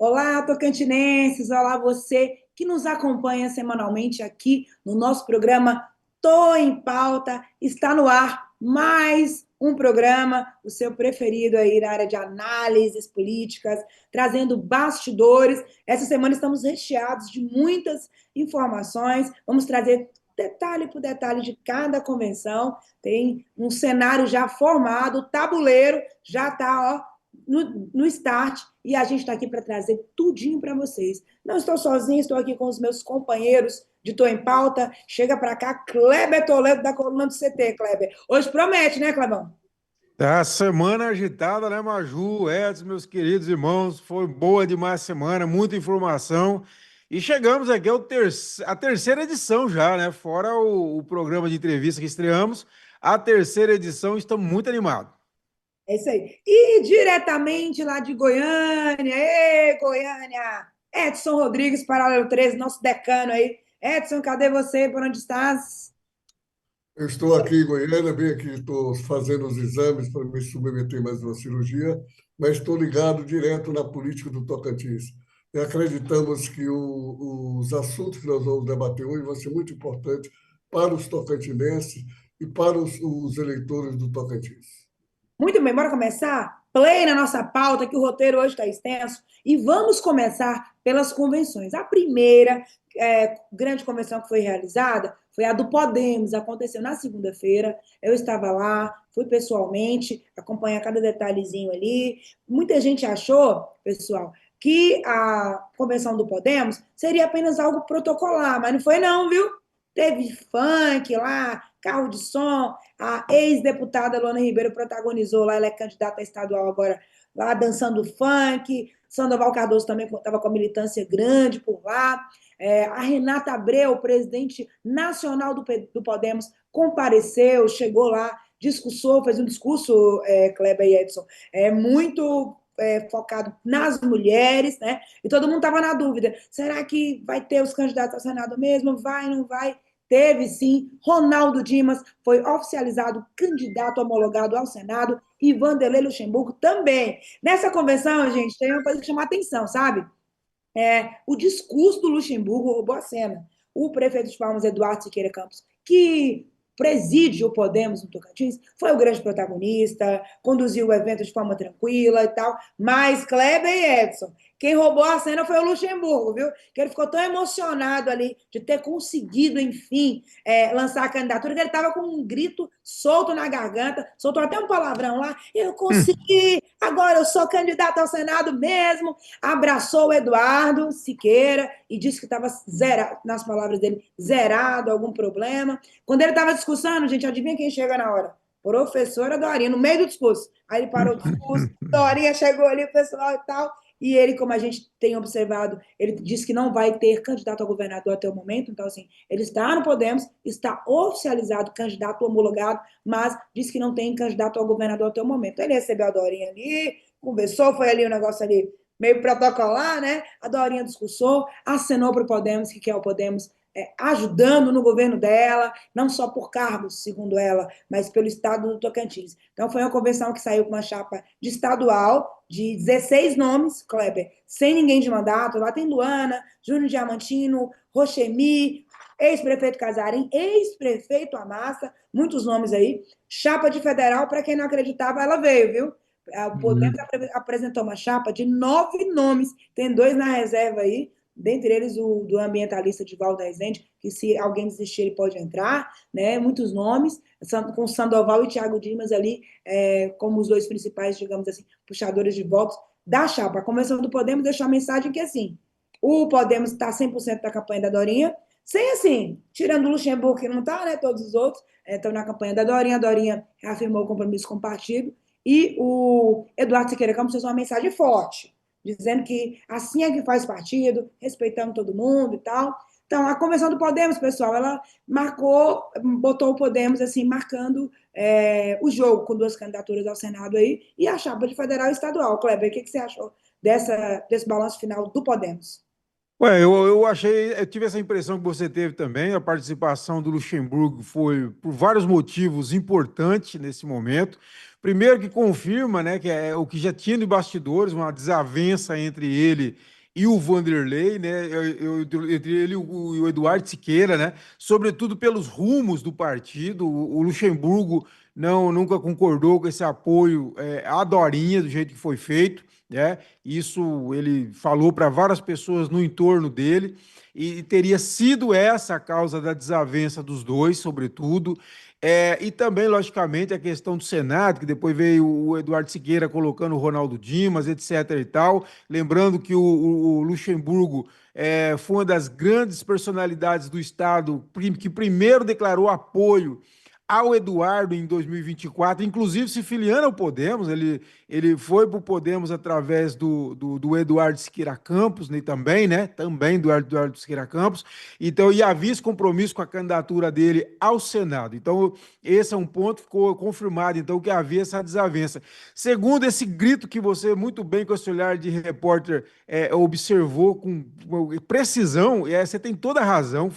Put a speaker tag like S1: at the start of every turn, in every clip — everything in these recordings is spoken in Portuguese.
S1: Olá, tocantinenses! Olá, você que nos acompanha semanalmente aqui no nosso programa Tô em Pauta. Está no ar mais um programa, o seu preferido aí na área de análises políticas, trazendo bastidores. Essa semana estamos recheados de muitas informações. Vamos trazer detalhe por detalhe de cada convenção. Tem um cenário já formado, o tabuleiro já está, ó, no start, e a gente está aqui para trazer tudinho para vocês. Não estou sozinho, estou aqui com os meus companheiros de Tô em Pauta. Chega para cá, Kleber Toledo, da coluna do CT, Kleber. Hoje promete, né, Clebão?
S2: A semana agitada, né, Maju? Edson, meus queridos irmãos, foi boa demais a semana, muita informação. E chegamos aqui à terceira edição já, né? Fora o programa de entrevista que estreamos, a terceira edição, estamos muito animados.
S1: É isso aí. E diretamente lá de Goiânia, ê, Goiânia! Edson Rodrigues, Paralelo 13, nosso decano aí. Edson, cadê você? Por onde estás?
S3: Eu estou aqui em Goiânia, bem aqui, estou fazendo os exames para me submeter mais uma cirurgia, mas estou ligado direto na política do Tocantins. E acreditamos que os assuntos que nós vamos debater hoje vão ser muito importantes para os tocantinenses e para os eleitores do Tocantins.
S1: Muito bem, bora começar? Play na nossa pauta, que o roteiro hoje está extenso. E vamos começar pelas convenções. A primeira grande convenção que foi realizada foi a do Podemos. Aconteceu na segunda-feira. Eu estava lá, fui pessoalmente, acompanhar cada detalhezinho ali. Muita gente achou, pessoal, que a convenção do Podemos seria apenas algo protocolar, mas não foi não, viu? Teve funk lá, carro de som, a ex-deputada Luana Ribeiro protagonizou lá, ela é candidata a estadual agora, lá dançando funk. Sandoval Cardoso também estava com a militância grande por lá. A Renata Abreu, presidente nacional do Podemos, compareceu, chegou lá, discursou, fez um discurso, Kleber e Edson, muito focado nas mulheres, né? E todo mundo estava na dúvida: será que vai ter os candidatos ao Senado mesmo? Vai, não vai? Teve sim. Ronaldo Dimas foi oficializado candidato homologado ao Senado e Vanderlei Luxemburgo também. Nessa convenção, gente, tem uma coisa que chama atenção, sabe? O discurso do Luxemburgo roubou a cena. O prefeito de Palmas, Eduardo Siqueira Campos, que preside o Podemos no Tocantins, foi o grande protagonista, conduziu o evento de forma tranquila e tal, mas Kleber e Edson, quem roubou a cena foi o Luxemburgo, viu? Que ele ficou tão emocionado ali de ter conseguido, enfim, lançar a candidatura, que ele estava com um grito solto na garganta, soltou até um palavrão lá: eu consegui, agora eu sou candidato ao Senado mesmo. Abraçou o Eduardo Siqueira e disse que estava zerado, nas palavras dele, zerado, algum problema. Quando ele estava discursando, gente, adivinha quem chega na hora? Professora Dorinha, no meio do discurso. Aí ele parou o discurso, Dorinha chegou ali, o pessoal e tal, e ele, como a gente tem observado, ele disse que não vai ter candidato a governador até o momento. Então, assim, ele está no Podemos, está oficializado candidato homologado, mas disse que não tem candidato a governador até o momento. Ele recebeu a Dorinha ali, conversou, foi ali o negócio ali meio protocolar, né? A Dorinha discursou, acenou para o Podemos, que é o Podemos ajudando no governo dela, não só por cargos, segundo ela, mas pelo estado do Tocantins. Então, foi uma convenção que saiu com uma chapa de estadual, de 16 nomes, Kleber, sem ninguém de mandato. Lá tem Luana, Júnior Diamantino, Rochemi, ex-prefeito Casarim, ex-prefeito Amassa, muitos nomes aí. Chapa de federal, para quem não acreditava, ela veio, viu? O Podemos apresentou uma chapa de 9 nomes, tem 2 na reserva aí, dentre eles o do ambientalista Divaldo Rezende, que se alguém desistir ele pode entrar, né? Muitos nomes, com Sandoval e Thiago Dimas ali como os 2 principais, digamos assim, puxadores de votos da chapa. A convenção do Podemos deixou a mensagem que, assim, o Podemos está 100% da campanha da Dorinha, sem, assim, tirando o Luxemburgo, que não está, né? Todos os outros estão na campanha da Dorinha. A Dorinha reafirmou o compromisso com o partido, e o Eduardo Siqueira Campos fez uma mensagem forte, dizendo que assim é que faz partido, respeitando todo mundo e tal. Então, a convenção do Podemos, pessoal, ela marcou, botou o Podemos, assim, marcando o jogo com 2 candidaturas ao Senado aí, e a chapa de federal e estadual. Kleber, o que você achou desse balanço final do Podemos?
S2: Ué, eu achei, eu tive essa impressão que você teve também. A participação do Luxemburgo foi, por vários motivos, importante nesse momento. Primeiro, que confirma, né, que é o que já tinha de bastidores, uma desavença entre ele e o Vanderlei, né, entre ele e o Eduardo Siqueira, né, sobretudo pelos rumos do partido. O Luxemburgo nunca concordou com esse apoio à Dorinha, do jeito que foi feito, né? Isso ele falou para várias pessoas no entorno dele, e teria sido essa a causa da desavença dos dois, sobretudo. E também, logicamente, a questão do Senado, que depois veio o Eduardo Siqueira colocando o Ronaldo Dimas, etc. e tal. Lembrando que o Luxemburgo foi uma das grandes personalidades do Estado que primeiro declarou apoio ao Eduardo em 2024, inclusive se filiando ao Podemos. Ele foi para o Podemos através do Eduardo Siqueira Campos, né, também, né? Também do Eduardo Siqueira Campos. Então, e havia esse compromisso com a candidatura dele ao Senado. Então, esse é um ponto, ficou confirmado, então, que havia essa desavença. Segundo, esse grito que você, muito bem, com esse olhar de repórter, observou com precisão, você tem toda a razão.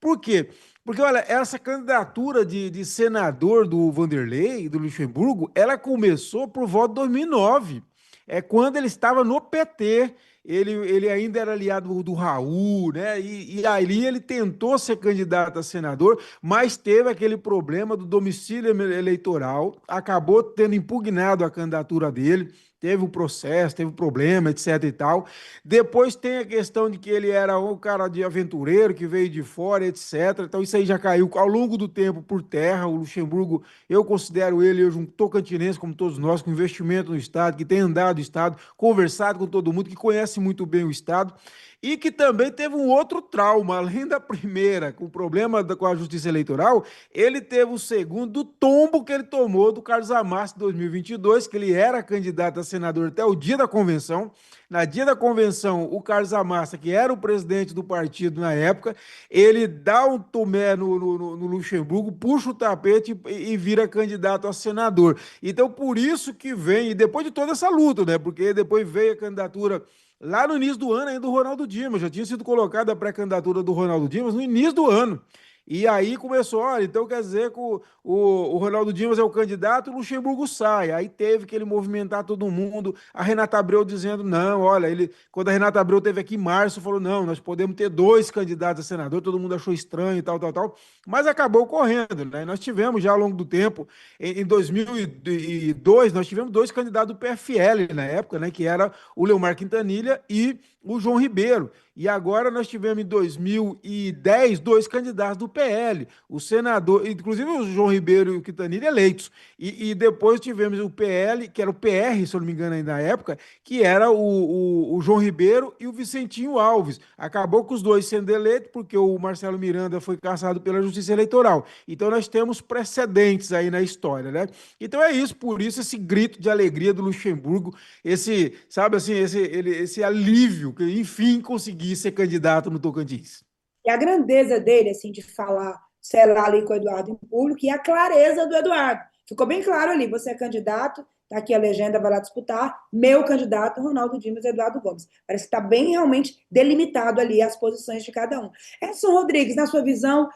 S2: Por quê? Porque, olha, essa candidatura de senador do Vanderlei, do Luxemburgo, ela começou por volta de 2009. É quando ele estava no PT. Ele ainda era aliado do Raul, né? E ali ele tentou ser candidato a senador, mas teve aquele problema do domicílio eleitoral, acabou tendo impugnado a candidatura dele. Teve um processo, teve um problema, etc e tal. Depois tem a questão de que ele era um cara de aventureiro, que veio de fora, etc. Então isso aí já caiu ao longo do tempo por terra. O Luxemburgo, eu considero ele hoje um tocantinense, como todos nós, com investimento no Estado, que tem andado no Estado, conversado com todo mundo, que conhece muito bem o Estado. E que também teve um outro trauma, além da primeira, com o problema com a justiça eleitoral. Ele teve o segundo do tombo que ele tomou do Carlos Amassa em 2022, que ele era candidato a senador até o dia da convenção. Na dia da convenção, o Carlos Amassa, que era o presidente do partido na época, ele dá um tomé no Luxemburgo, puxa o tapete e vira candidato a senador. Então, por isso que vem, e depois de toda essa luta, né? Porque depois veio a candidatura lá no início do ano ainda do Ronaldo Dimas, já tinha sido colocada a pré-candidatura do Ronaldo Dimas no início do ano. E aí começou, olha, então quer dizer que o Ronaldo Dimas é o candidato, o Luxemburgo sai. Aí teve que ele movimentar todo mundo. A Renata Abreu dizendo, não, olha, quando a Renata Abreu teve aqui em março, falou, não, nós podemos ter dois candidatos a senador, todo mundo achou estranho e tal, tal, tal. Mas acabou correndo, né? Nós tivemos já ao longo do tempo, em 2002, nós tivemos dois candidatos do PFL na época, né? Que era o Leomar Quintanilha e o João Ribeiro. E agora nós tivemos em 2010 dois candidatos do PL, o senador, inclusive o João Ribeiro e o Quintanilha eleitos. E depois tivemos o PL, que era o PR, se eu não me engano, ainda na época, que era o João Ribeiro e o Vicentinho Alves. Acabou com os dois sendo eleitos, porque o Marcelo Miranda foi cassado pela Justiça Eleitoral. Então nós temos precedentes aí na história, né? Então é isso, por isso esse grito de alegria do Luxemburgo, esse, sabe assim, esse alívio que enfim consegui ser candidato no Tocantins.
S1: E a grandeza dele, assim, de falar, sei lá, ali com o Eduardo em público, e a clareza do Eduardo. Ficou bem claro ali, você é candidato, tá aqui a legenda, vai lá disputar, meu candidato, Ronaldo Dimas e Eduardo Gomes. Parece que está bem realmente delimitado ali as posições de cada um. Edson Rodrigues, na sua visão,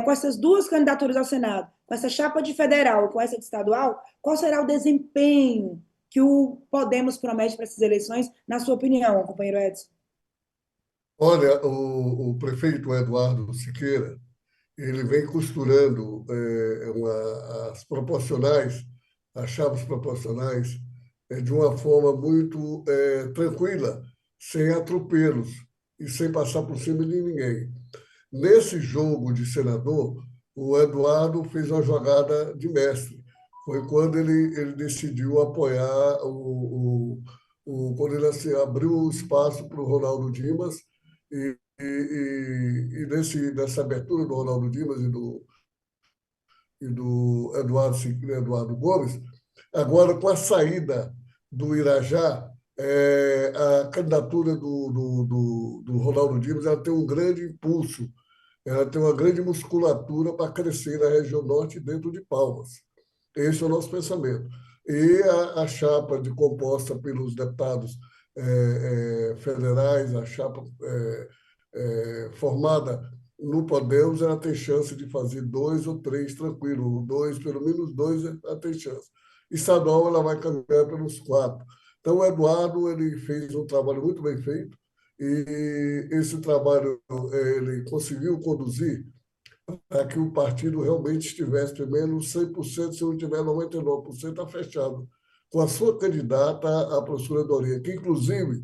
S1: com essas duas candidaturas ao Senado, com essa chapa de federal, com essa de estadual, qual será o desempenho que o Podemos promete para essas eleições, na sua opinião, companheiro Edson?
S3: Olha, o prefeito Eduardo Siqueira, ele vem costurando as proporcionais, as chapas proporcionais, de uma forma muito tranquila, sem atropelos e sem passar por cima de ninguém. Nesse jogo de senador, o Eduardo fez uma jogada de mestre. Foi quando ele decidiu apoiar quando ele assim, abriu o espaço para o Ronaldo Dimas nessa abertura do Ronaldo Dimas e do Eduardo Gomes, agora com a saída do Irajá, a candidatura do Ronaldo Dimas ela tem um grande impulso, ela tem uma grande musculatura para crescer na região norte dentro de Palmas. Esse é o nosso pensamento. E a chapa composta pelos deputados federais, a chapa formada no Podemos, ela tem chance de fazer 2 ou 3 tranquilo, dois, pelo menos 2 ela tem chance. Estadual, ela vai caminhar pelos 4. Então, o Eduardo ele fez um trabalho muito bem feito e esse trabalho ele conseguiu conduzir para que o partido realmente estivesse pelo menos 100%, se não tiver 99%, está fechado, com a sua candidata, a professora Dorinha, que, inclusive,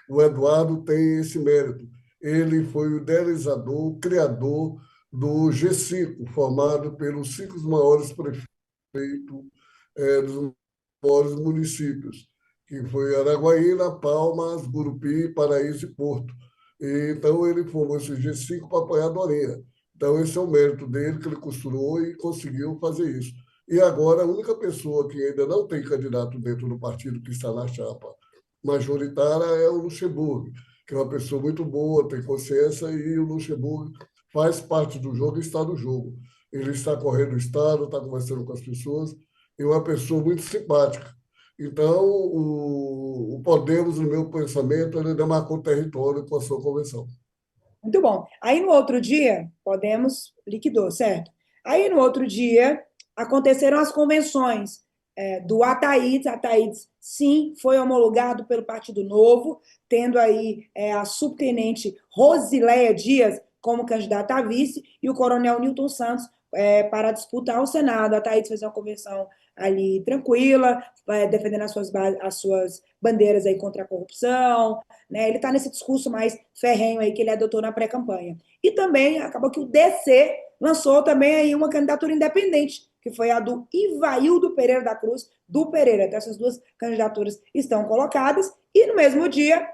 S3: o Eduardo tem esse mérito. Ele foi o idealizador, o criador do G5, formado pelos 5 maiores prefeitos dos maiores municípios, que foi Araguaína, Palmas, Gurupi, Paraíso e Porto. Então, ele formou esse G5 para apoiar a Dorinha. Então, esse é o mérito dele, que ele costurou e conseguiu fazer isso. E agora, a única pessoa que ainda não tem candidato dentro do partido que está na chapa majoritária é o Luxemburgo, que é uma pessoa muito boa, tem consciência, e o Luxemburgo faz parte do jogo e está no jogo. Ele está correndo o Estado, está conversando com as pessoas, e é uma pessoa muito simpática. Então, o Podemos, no meu pensamento, ele demarcou território com a sua convenção.
S1: Muito bom. Aí, no outro dia, Podemos liquidou, certo? Aí, no outro dia, aconteceram as convenções do Ataídes. Ataídes, sim, foi homologado pelo Partido Novo, tendo aí a subtenente Rosileia Dias como candidata a vice e o coronel Newton Santos para disputar o Senado. Ataídes fez uma convenção ali tranquila, defendendo as suas bandeiras aí contra a corrupção, né? Ele está nesse discurso mais ferrenho aí que ele adotou na pré-campanha. E também acabou que o DC lançou também aí uma candidatura independente, que foi a do Ivaildo Pereira da Cruz, do Pereira. Então, essas duas candidaturas estão colocadas. E no mesmo dia,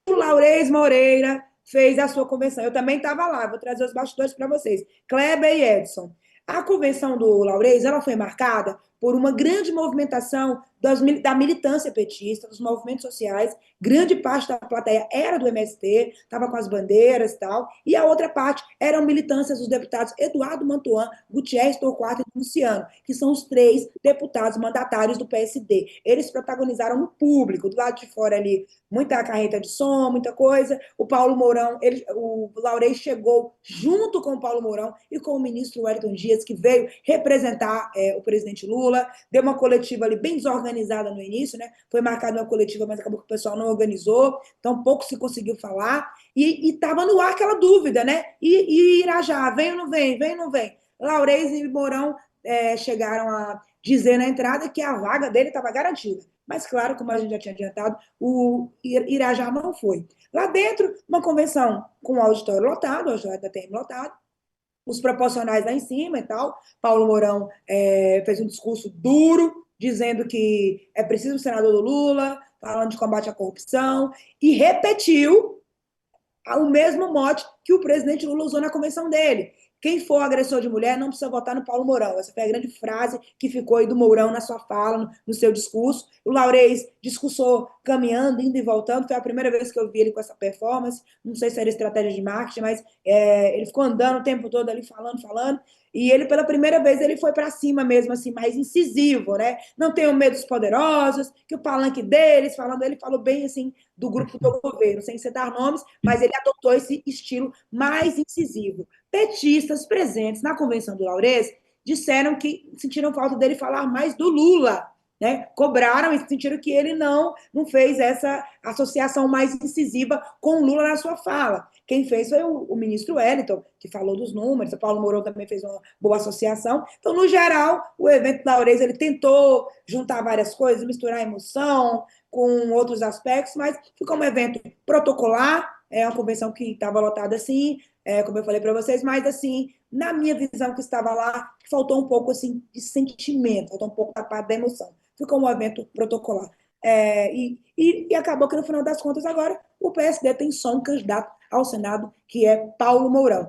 S1: o Laurez Moreira fez a sua convenção. Eu também estava lá, vou trazer os bastidores para vocês. Kleber e Edson. A convenção do Laurez, ela foi marcada por uma grande movimentação da militância petista, dos movimentos sociais. Grande parte da plateia era do MST, estava com as bandeiras e tal, e a outra parte eram militâncias dos deputados Eduardo Mantuan, Gutierrez Torquato e Luciano, que são os 3 deputados mandatários do PSD. Eles protagonizaram no público, do lado de fora ali, muita carreta de som, muita coisa. O Paulo Mourão, o Laurez chegou junto com o Paulo Mourão e com o ministro Wellington Dias, que veio representar o presidente Lula. Deu uma coletiva ali bem desorganizada no início, né? Foi marcada uma coletiva, mas acabou que o pessoal não organizou, então pouco se conseguiu falar. E estava no ar aquela dúvida, né? E Irajá, vem ou não vem? Vem ou não vem? Laurez e Mourão chegaram a dizer na entrada que a vaga dele estava garantida. Mas, claro, como a gente já tinha adiantado, o Irajá não foi. Lá dentro, uma convenção com o auditório lotado, o auditório da TM lotado, os proporcionais lá em cima e tal. Paulo Mourão fez um discurso duro, dizendo que é preciso o senador do Lula, falando de combate à corrupção, e repetiu o mesmo mote que o presidente Lula usou na convenção dele. Quem for agressor de mulher não precisa votar no Paulo Mourão. Essa foi a grande frase que ficou aí do Mourão na sua fala, no seu discurso. O Laurez discursou caminhando, indo e voltando. Foi a primeira vez que eu vi ele com essa performance. Não sei se era estratégia de marketing, mas ele ficou andando o tempo todo ali, falando. E ele, pela primeira vez, ele foi para cima mesmo, assim, mais incisivo, né? Não tenham medo dos poderosos, que o palanque deles, ele falou bem, assim, do grupo do governo, sem citar nomes, mas ele adotou esse estilo mais incisivo. Petistas presentes na convenção do Laurez disseram que sentiram falta dele falar mais do Lula, né? Cobraram e sentiram que ele não fez essa associação mais incisiva com o Lula na sua fala. Quem fez foi o ministro Wellington, que falou dos números, o Paulo Mourão também fez uma boa associação. Então, no geral, o evento da Laurez, ele tentou juntar várias coisas, misturar emoção com outros aspectos, mas ficou um evento protocolar, uma convenção que estava lotada assim, como eu falei para vocês, mas assim, na minha visão que estava lá, faltou um pouco assim de sentimento, faltou um pouco da parte da emoção. Ficou um evento protocolar. E acabou que, no final das contas, agora o PSD tem só um candidato ao Senado, que é Paulo Mourão.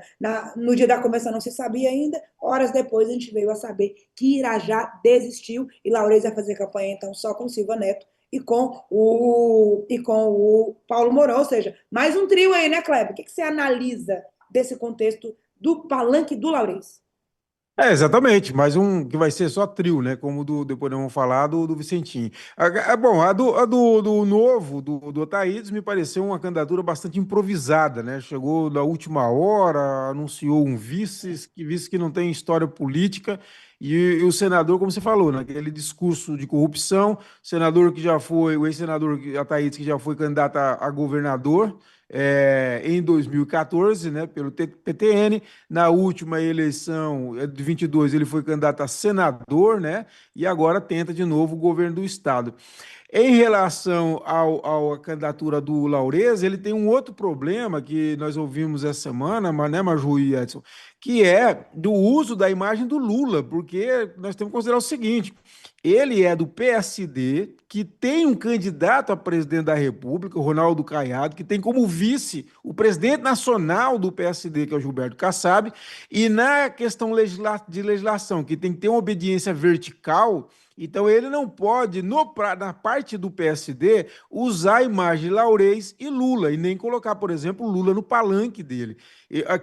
S1: No dia da convenção não se sabia ainda, horas depois a gente veio a saber que Irajá desistiu e Laurez vai fazer campanha, então, só com Silva Neto e com o Paulo Mourão, ou seja, mais um trio aí, né, Kleber? O que você analisa desse contexto do palanque do Laurez?
S2: Exatamente, mas um que vai ser só trio, né? Como depois nós vamos falar do Vicentinho. Bom, do novo, do Ataídes, me pareceu uma candidatura bastante improvisada, né? Chegou na última hora, anunciou um vice que não tem história política, e o senador, como você falou, naquele discurso de corrupção, senador que já foi, o ex-senador Ataídes, que já foi candidato a governador. Em 2014, né, pelo PTN. Na última eleição de 22, ele foi candidato a senador, né? E agora tenta de novo o governo do estado. Em relação à candidatura do Laures, ele tem um outro problema que nós ouvimos essa semana, né, Maju e Edson, que é do uso da imagem do Lula, porque nós temos que considerar o seguinte: ele é do PSD, que tem um candidato a presidente da República, o Ronaldo Caiado, que tem como vice o presidente nacional do PSD, que é o Gilberto Kassab, e na questão de legislação, que tem que ter uma obediência vertical. Então ele não pode, na parte do PSD, usar a imagem de Laurez e Lula, e nem colocar, por exemplo, Lula no palanque dele.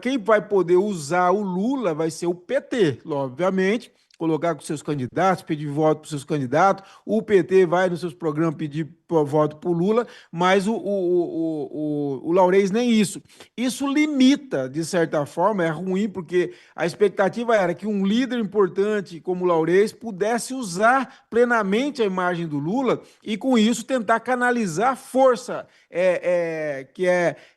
S2: Quem vai poder usar o Lula vai ser o PT, obviamente, colocar com seus candidatos, pedir voto para seus candidatos. O PT vai nos seus programas pedir voto para o Lula, mas o Laurez nem isso. Isso limita, de certa forma, é ruim, porque a expectativa era que um líder importante como o Laurez pudesse usar plenamente a imagem do Lula e, com isso, tentar canalizar força,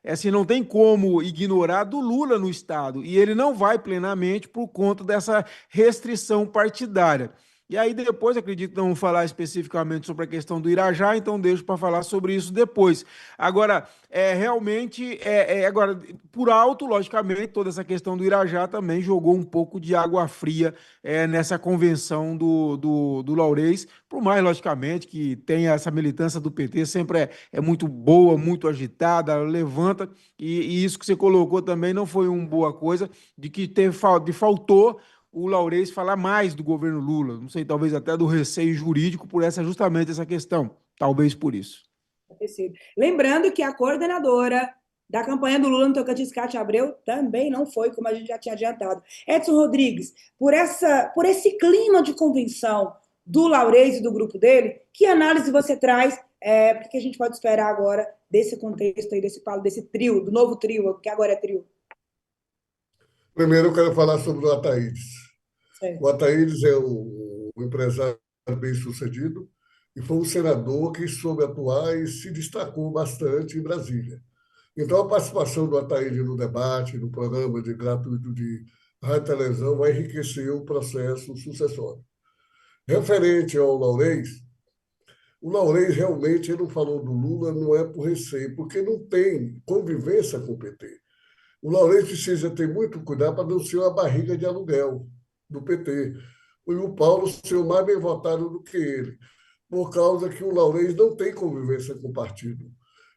S2: assim, não tem como ignorar do Lula no Estado, e ele não vai plenamente por conta dessa restrição partidária. E aí depois, acredito, não falar especificamente sobre a questão do Irajá, então deixo para falar sobre isso depois. Agora, agora, por alto, logicamente, toda essa questão do Irajá também jogou um pouco de água fria nessa convenção do Laurez, por mais, logicamente, que tenha essa militância do PT, sempre é muito boa, muito agitada, levanta, e isso que você colocou também não foi uma boa coisa, faltou o Laurez falar mais do governo Lula, não sei, talvez até do receio jurídico por justamente essa questão, talvez por isso.
S1: Lembrando que a coordenadora da campanha do Lula no Tocantins, Cátia Abreu, também não foi, como a gente já tinha adiantado. Edson Rodrigues, por esse clima de convenção do Laurez e do grupo dele, que análise você traz? O que a gente pode esperar agora desse contexto aí, desse trio, do novo trio, que agora é trio?
S3: Primeiro, eu quero falar sobre o Ataídes.
S1: Certo.
S3: O Ataídes é um empresário bem-sucedido e foi um senador que soube atuar e se destacou bastante em Brasília. Então, a participação do Ataíde no debate, no programa de gratuito de rádio e televisão, vai enriquecer o processo sucessório. Referente ao Laurez, o Laurez realmente ele não falou do Lula, não é por receio, porque não tem convivência com o PT. O Laurez precisa ter muito cuidado para não ser uma barriga de aluguel do PT. E o Paulo ser o mais bem votado do que ele, por causa que o Laurez não tem convivência com o partido.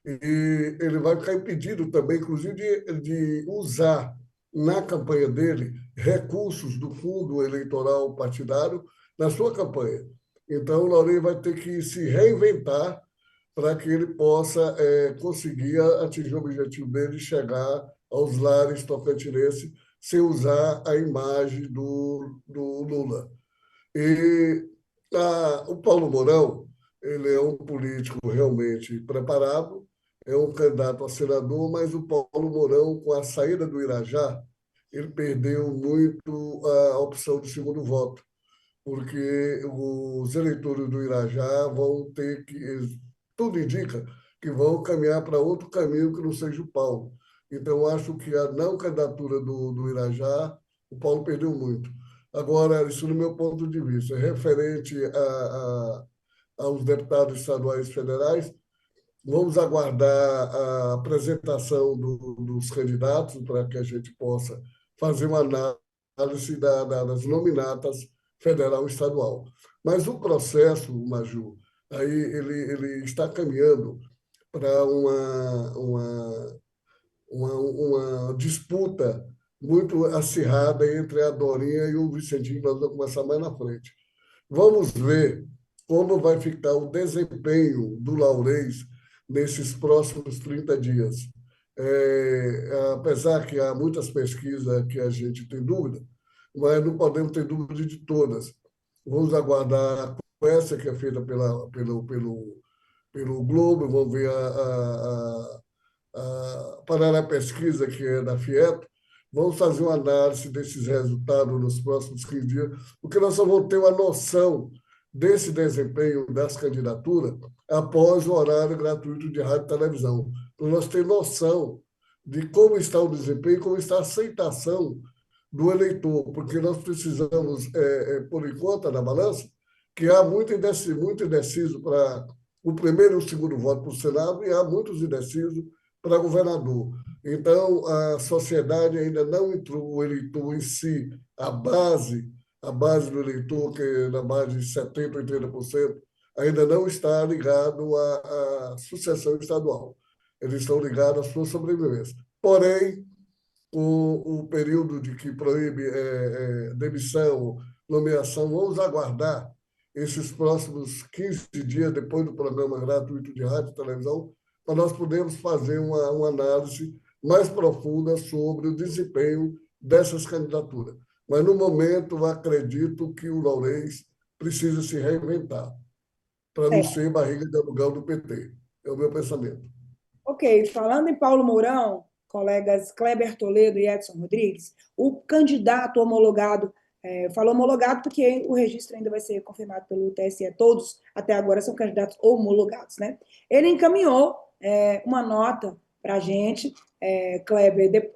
S3: E ele vai ficar impedido também, inclusive, de usar na campanha dele recursos do fundo eleitoral partidário na sua campanha. Então, o Laurez vai ter que se reinventar para que ele possa conseguir atingir o objetivo dele de chegar aos lares tocantinenses sem usar a imagem do Lula. E o Paulo Mourão, ele é um político realmente preparado, é um candidato a senador, mas o Paulo Mourão, com a saída do Irajá, ele perdeu muito a opção de segundo voto, porque os eleitores do Irajá vão ter que, tudo indica, que vão caminhar para outro caminho que não seja o Paulo. Então, acho que a não candidatura do Irajá, o Paulo perdeu muito. Agora, isso no meu ponto de vista, referente aos deputados estaduais e federais, vamos aguardar a apresentação dos candidatos para que a gente possa fazer uma análise das nominatas federal e estadual. Mas o processo, Maju, aí ele está caminhando para uma disputa muito acirrada entre a Dorinha e o Vicentinho, que nós vamos começar mais na frente. Vamos ver como vai ficar o desempenho do Laurez nesses próximos 30 dias. Apesar que há muitas pesquisas que a gente tem dúvida, mas não podemos ter dúvida de todas. Vamos aguardar a conversa que é feita pelo Globo, vamos ver a Paraná Pesquisa, que é da FIEP, vamos fazer uma análise desses resultados nos próximos 15 dias, porque nós só vamos ter uma noção desse desempenho das candidaturas após o horário gratuito de rádio e televisão. Para nós ter noção de como está o desempenho, como está a aceitação do eleitor, porque nós precisamos pôr em conta na balança que há muito indeciso para o primeiro e o segundo voto para o Senado e há muitos indecisos para governador. Então, a sociedade ainda não entrou, o eleitor em si, a base do eleitor, que é na base de 70%, 80%, ainda não está ligado à sucessão estadual. Eles estão ligados à sua sobrevivência. Porém, o período de que proíbe demissão, nomeação, vamos aguardar esses próximos 15 dias depois do programa gratuito de rádio e televisão, para nós podermos fazer uma análise mais profunda sobre o desempenho dessas candidaturas. Mas, no momento, eu acredito que o Laurez precisa se reinventar para não ser barriga de aluguel do PT. É o meu pensamento.
S1: Ok, falando em Paulo Mourão, colegas Kleber Toledo e Edson Rodrigues, o candidato homologado, falo homologado porque o registro ainda vai ser confirmado pelo TSE, todos até agora são candidatos homologados, né? Ele encaminhou uma nota para a gente, Kleber,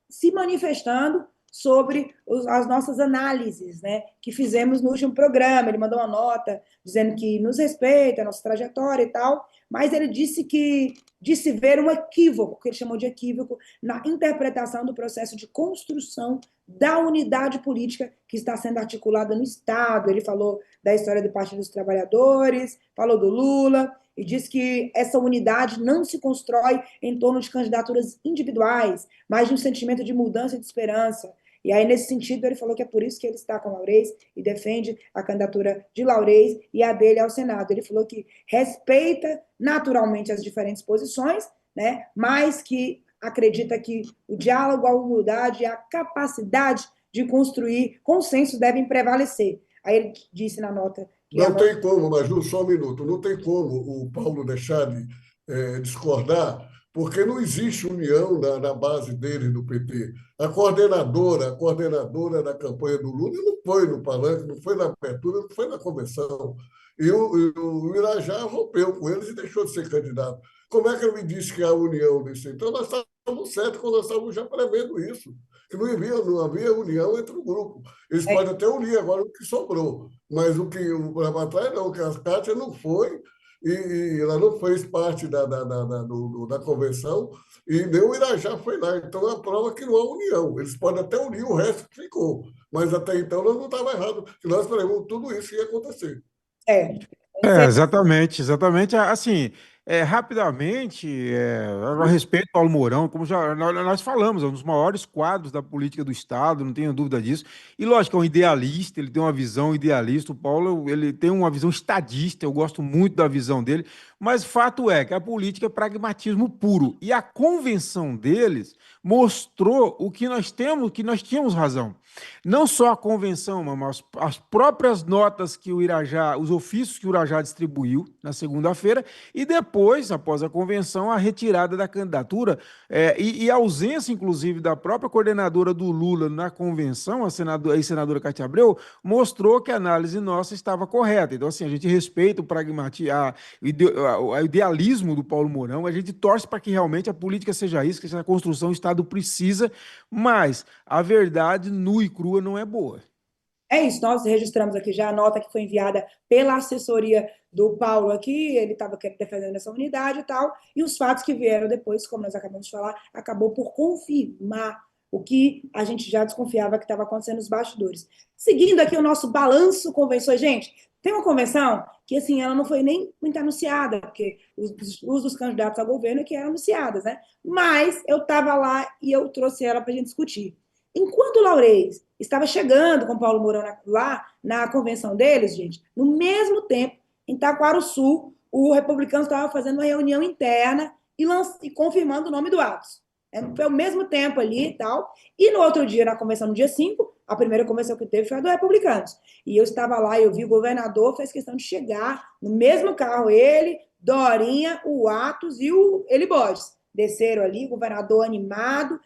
S1: se manifestando sobre as nossas análises, né, que fizemos no último programa. Ele mandou uma nota dizendo que nos respeita, a nossa trajetória e tal, mas ele disse ver um equívoco, que ele chamou de equívoco, na interpretação do processo de construção da unidade política que está sendo articulada no Estado. Ele falou da história do Partido dos Trabalhadores, falou do Lula, e diz que essa unidade não se constrói em torno de candidaturas individuais, mas de um sentimento de mudança e de esperança. E aí, nesse sentido, ele falou que é por isso que ele está com o Laurez e defende a candidatura de Laurez e a dele ao Senado. Ele falou que respeita naturalmente as diferentes posições, né, mas que acredita que o diálogo, a humildade e a capacidade de construir consensos devem prevalecer. Aí ele disse na nota que
S3: não tem como, Maju, só um minuto, não tem como o Paulo deixar de discordar, porque não existe união na base dele, do PT. A coordenadora da campanha do Lula não foi no palanque, não foi na abertura, não foi na convenção. E o Irajá rompeu com eles e deixou de ser candidato. Como é que ele me disse que há união nisso? Então, nós estávamos certos quando nós estávamos já prevendo isso, que não havia união entre o grupo. Eles podem até unir agora o que sobrou, mas o que para trás não, que a Cátia não foi, e ela não fez parte da convenção, e nem o Irajá foi lá. Então, é a prova que não há união. Eles podem até unir o resto que ficou, mas até então nós não estava errado, que nós previmos tudo isso que ia acontecer.
S2: Exatamente, exatamente. Assim, rapidamente, a respeito do Paulo Mourão, como já nós falamos, é um dos maiores quadros da política do Estado, não tenho dúvida disso. E lógico, é um idealista, ele tem uma visão idealista. O Paulo, ele tem uma visão estadista, eu gosto muito da visão dele, mas fato é que a política é pragmatismo puro. E a convenção deles mostrou o que nós temos, que nós tínhamos razão. Não só a convenção, mas as próprias notas que o Irajá, os ofícios que o Irajá distribuiu na segunda-feira, e depois, após a convenção, a retirada da candidatura e a ausência, inclusive, da própria coordenadora do Lula na convenção, a senadora Cátia Abreu, mostrou que a análise nossa estava correta. Então, assim, a gente respeita o o idealismo do Paulo Mourão, a gente torce para que realmente a política seja isso, que essa construção o Estado precisa, mas a verdade nua e crua não é boa.
S1: É isso, nós registramos aqui já a nota que foi enviada pela assessoria do Paulo aqui, ele estava defendendo essa unidade e tal, e os fatos que vieram depois, como nós acabamos de falar, acabou por confirmar o que a gente já desconfiava que estava acontecendo nos bastidores. Seguindo aqui o nosso balanço convenções, gente, tem uma convenção que, assim, ela não foi nem muito anunciada, porque os dos candidatos ao governo é que eram anunciadas, né? Mas eu estava lá e eu trouxe ela para a gente discutir. Enquanto o Laurez estava chegando com o Paulo Mourão lá na convenção deles, gente, no mesmo tempo, em Taquarussu, o republicano estava fazendo uma reunião interna e confirmando o nome do Atos. Foi ao mesmo tempo ali e tal. E no outro dia, na convenção, no dia 5, a primeira convenção que teve foi a do Republicanos. E eu estava lá, eu vi o governador, fez questão de chegar no mesmo carro, ele, Dorinha, o Atos e o Eli Borges. Desceram ali, o governador animado,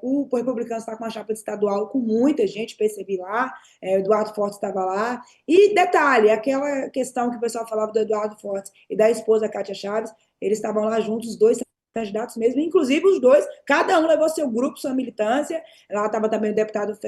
S1: o republicano está com uma chapa estadual com muita gente, percebi lá, o Eduardo Fortes estava lá, e detalhe, aquela questão que o pessoal falava do Eduardo Fortes e da esposa Kátia Chaves, eles estavam lá juntos, os dois candidatos mesmo, inclusive os dois, cada um levou seu grupo, sua militância, lá estava também o deputado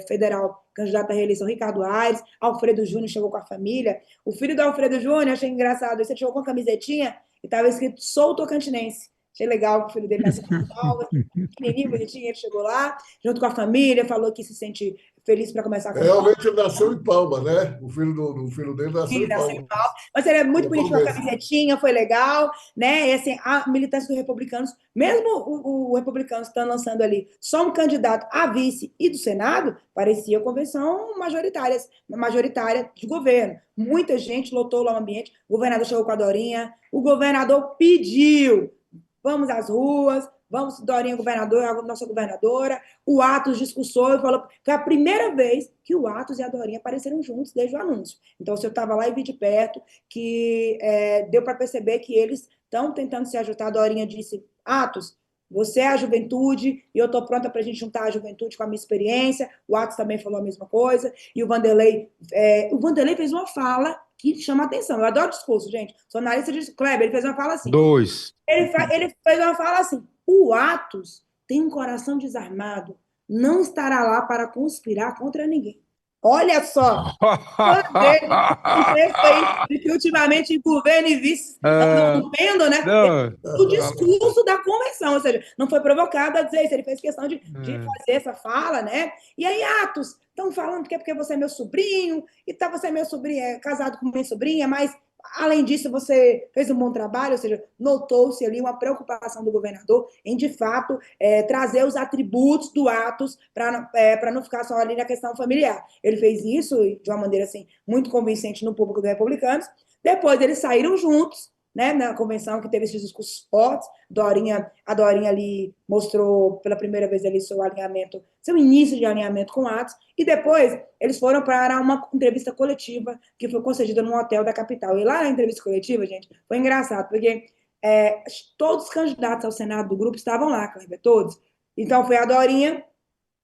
S1: federal, candidato à reeleição, Ricardo Aires, Alfredo Júnior chegou com a família, o filho do Alfredo Júnior, achei engraçado, ele chegou com a camisetinha e estava escrito Sou Tocantinense. Achei legal que o filho dele nasceu em Palmas, pequenininho, bonitinho, ele chegou lá, junto com a família, falou que se sente feliz para começar a campanha.
S3: Realmente ele nasceu em Palmas, né? O filho do filho dele nasceu em Palmas.
S1: Mas ele é muito
S3: Ele é
S1: bonitinho, a
S3: palmeirense.
S1: camisetinha, foi legal, né? E assim, a militância dos republicanos, mesmo o republicano estando lançando ali só um candidato a vice e do Senado, parecia convenção majoritária de governo. Muita gente lotou lá o ambiente, o governador chegou com a Dorinha, o governador pediu, vamos às ruas, vamos, Dorinha, governador, a nossa governadora, o Atos discursou e falou, foi a primeira vez que o Atos e a Dorinha apareceram juntos desde o anúncio. Então, se eu estava lá e vi de perto, que deu para perceber que eles estão tentando se ajudar. A Dorinha disse, Atos, você é a juventude e eu estou pronta para a gente juntar a juventude com a minha experiência. O Atos também falou a mesma coisa. E o Vanderlei fez uma fala que chama atenção. Eu adoro discurso, gente. Sou analista de Kleber, ele fez uma fala assim.
S2: Dois.
S1: Ele fez uma fala assim, o Atos tem um coração desarmado, não estará lá para conspirar contra ninguém. Olha só, um prefeito que ultimamente em governo e vice andam vendo, né?
S2: Não.
S1: O discurso da convenção, ou seja, não foi provocado a dizer isso, ele fez questão de fazer essa fala, né? E aí, Atos, estão falando que é porque você é meu sobrinho, e tá, você é meu sobrinho, é casado com minha sobrinha, mas além disso, você fez um bom trabalho, ou seja, notou-se ali uma preocupação do governador em, de fato, trazer os atributos do Atos para não ficar só ali na questão familiar. Ele fez isso de uma maneira assim, muito convincente no público dos republicanos. Depois, eles saíram juntos, né, na convenção que teve esses discursos fortes. A Dorinha ali mostrou pela primeira vez ali seu alinhamento, seu início de alinhamento com Atos, e depois eles foram para uma entrevista coletiva que foi concedida num hotel da capital. E lá na entrevista coletiva, gente, foi engraçado, porque todos os candidatos ao Senado do grupo estavam lá, Cleber, todos. Então foi a Dorinha,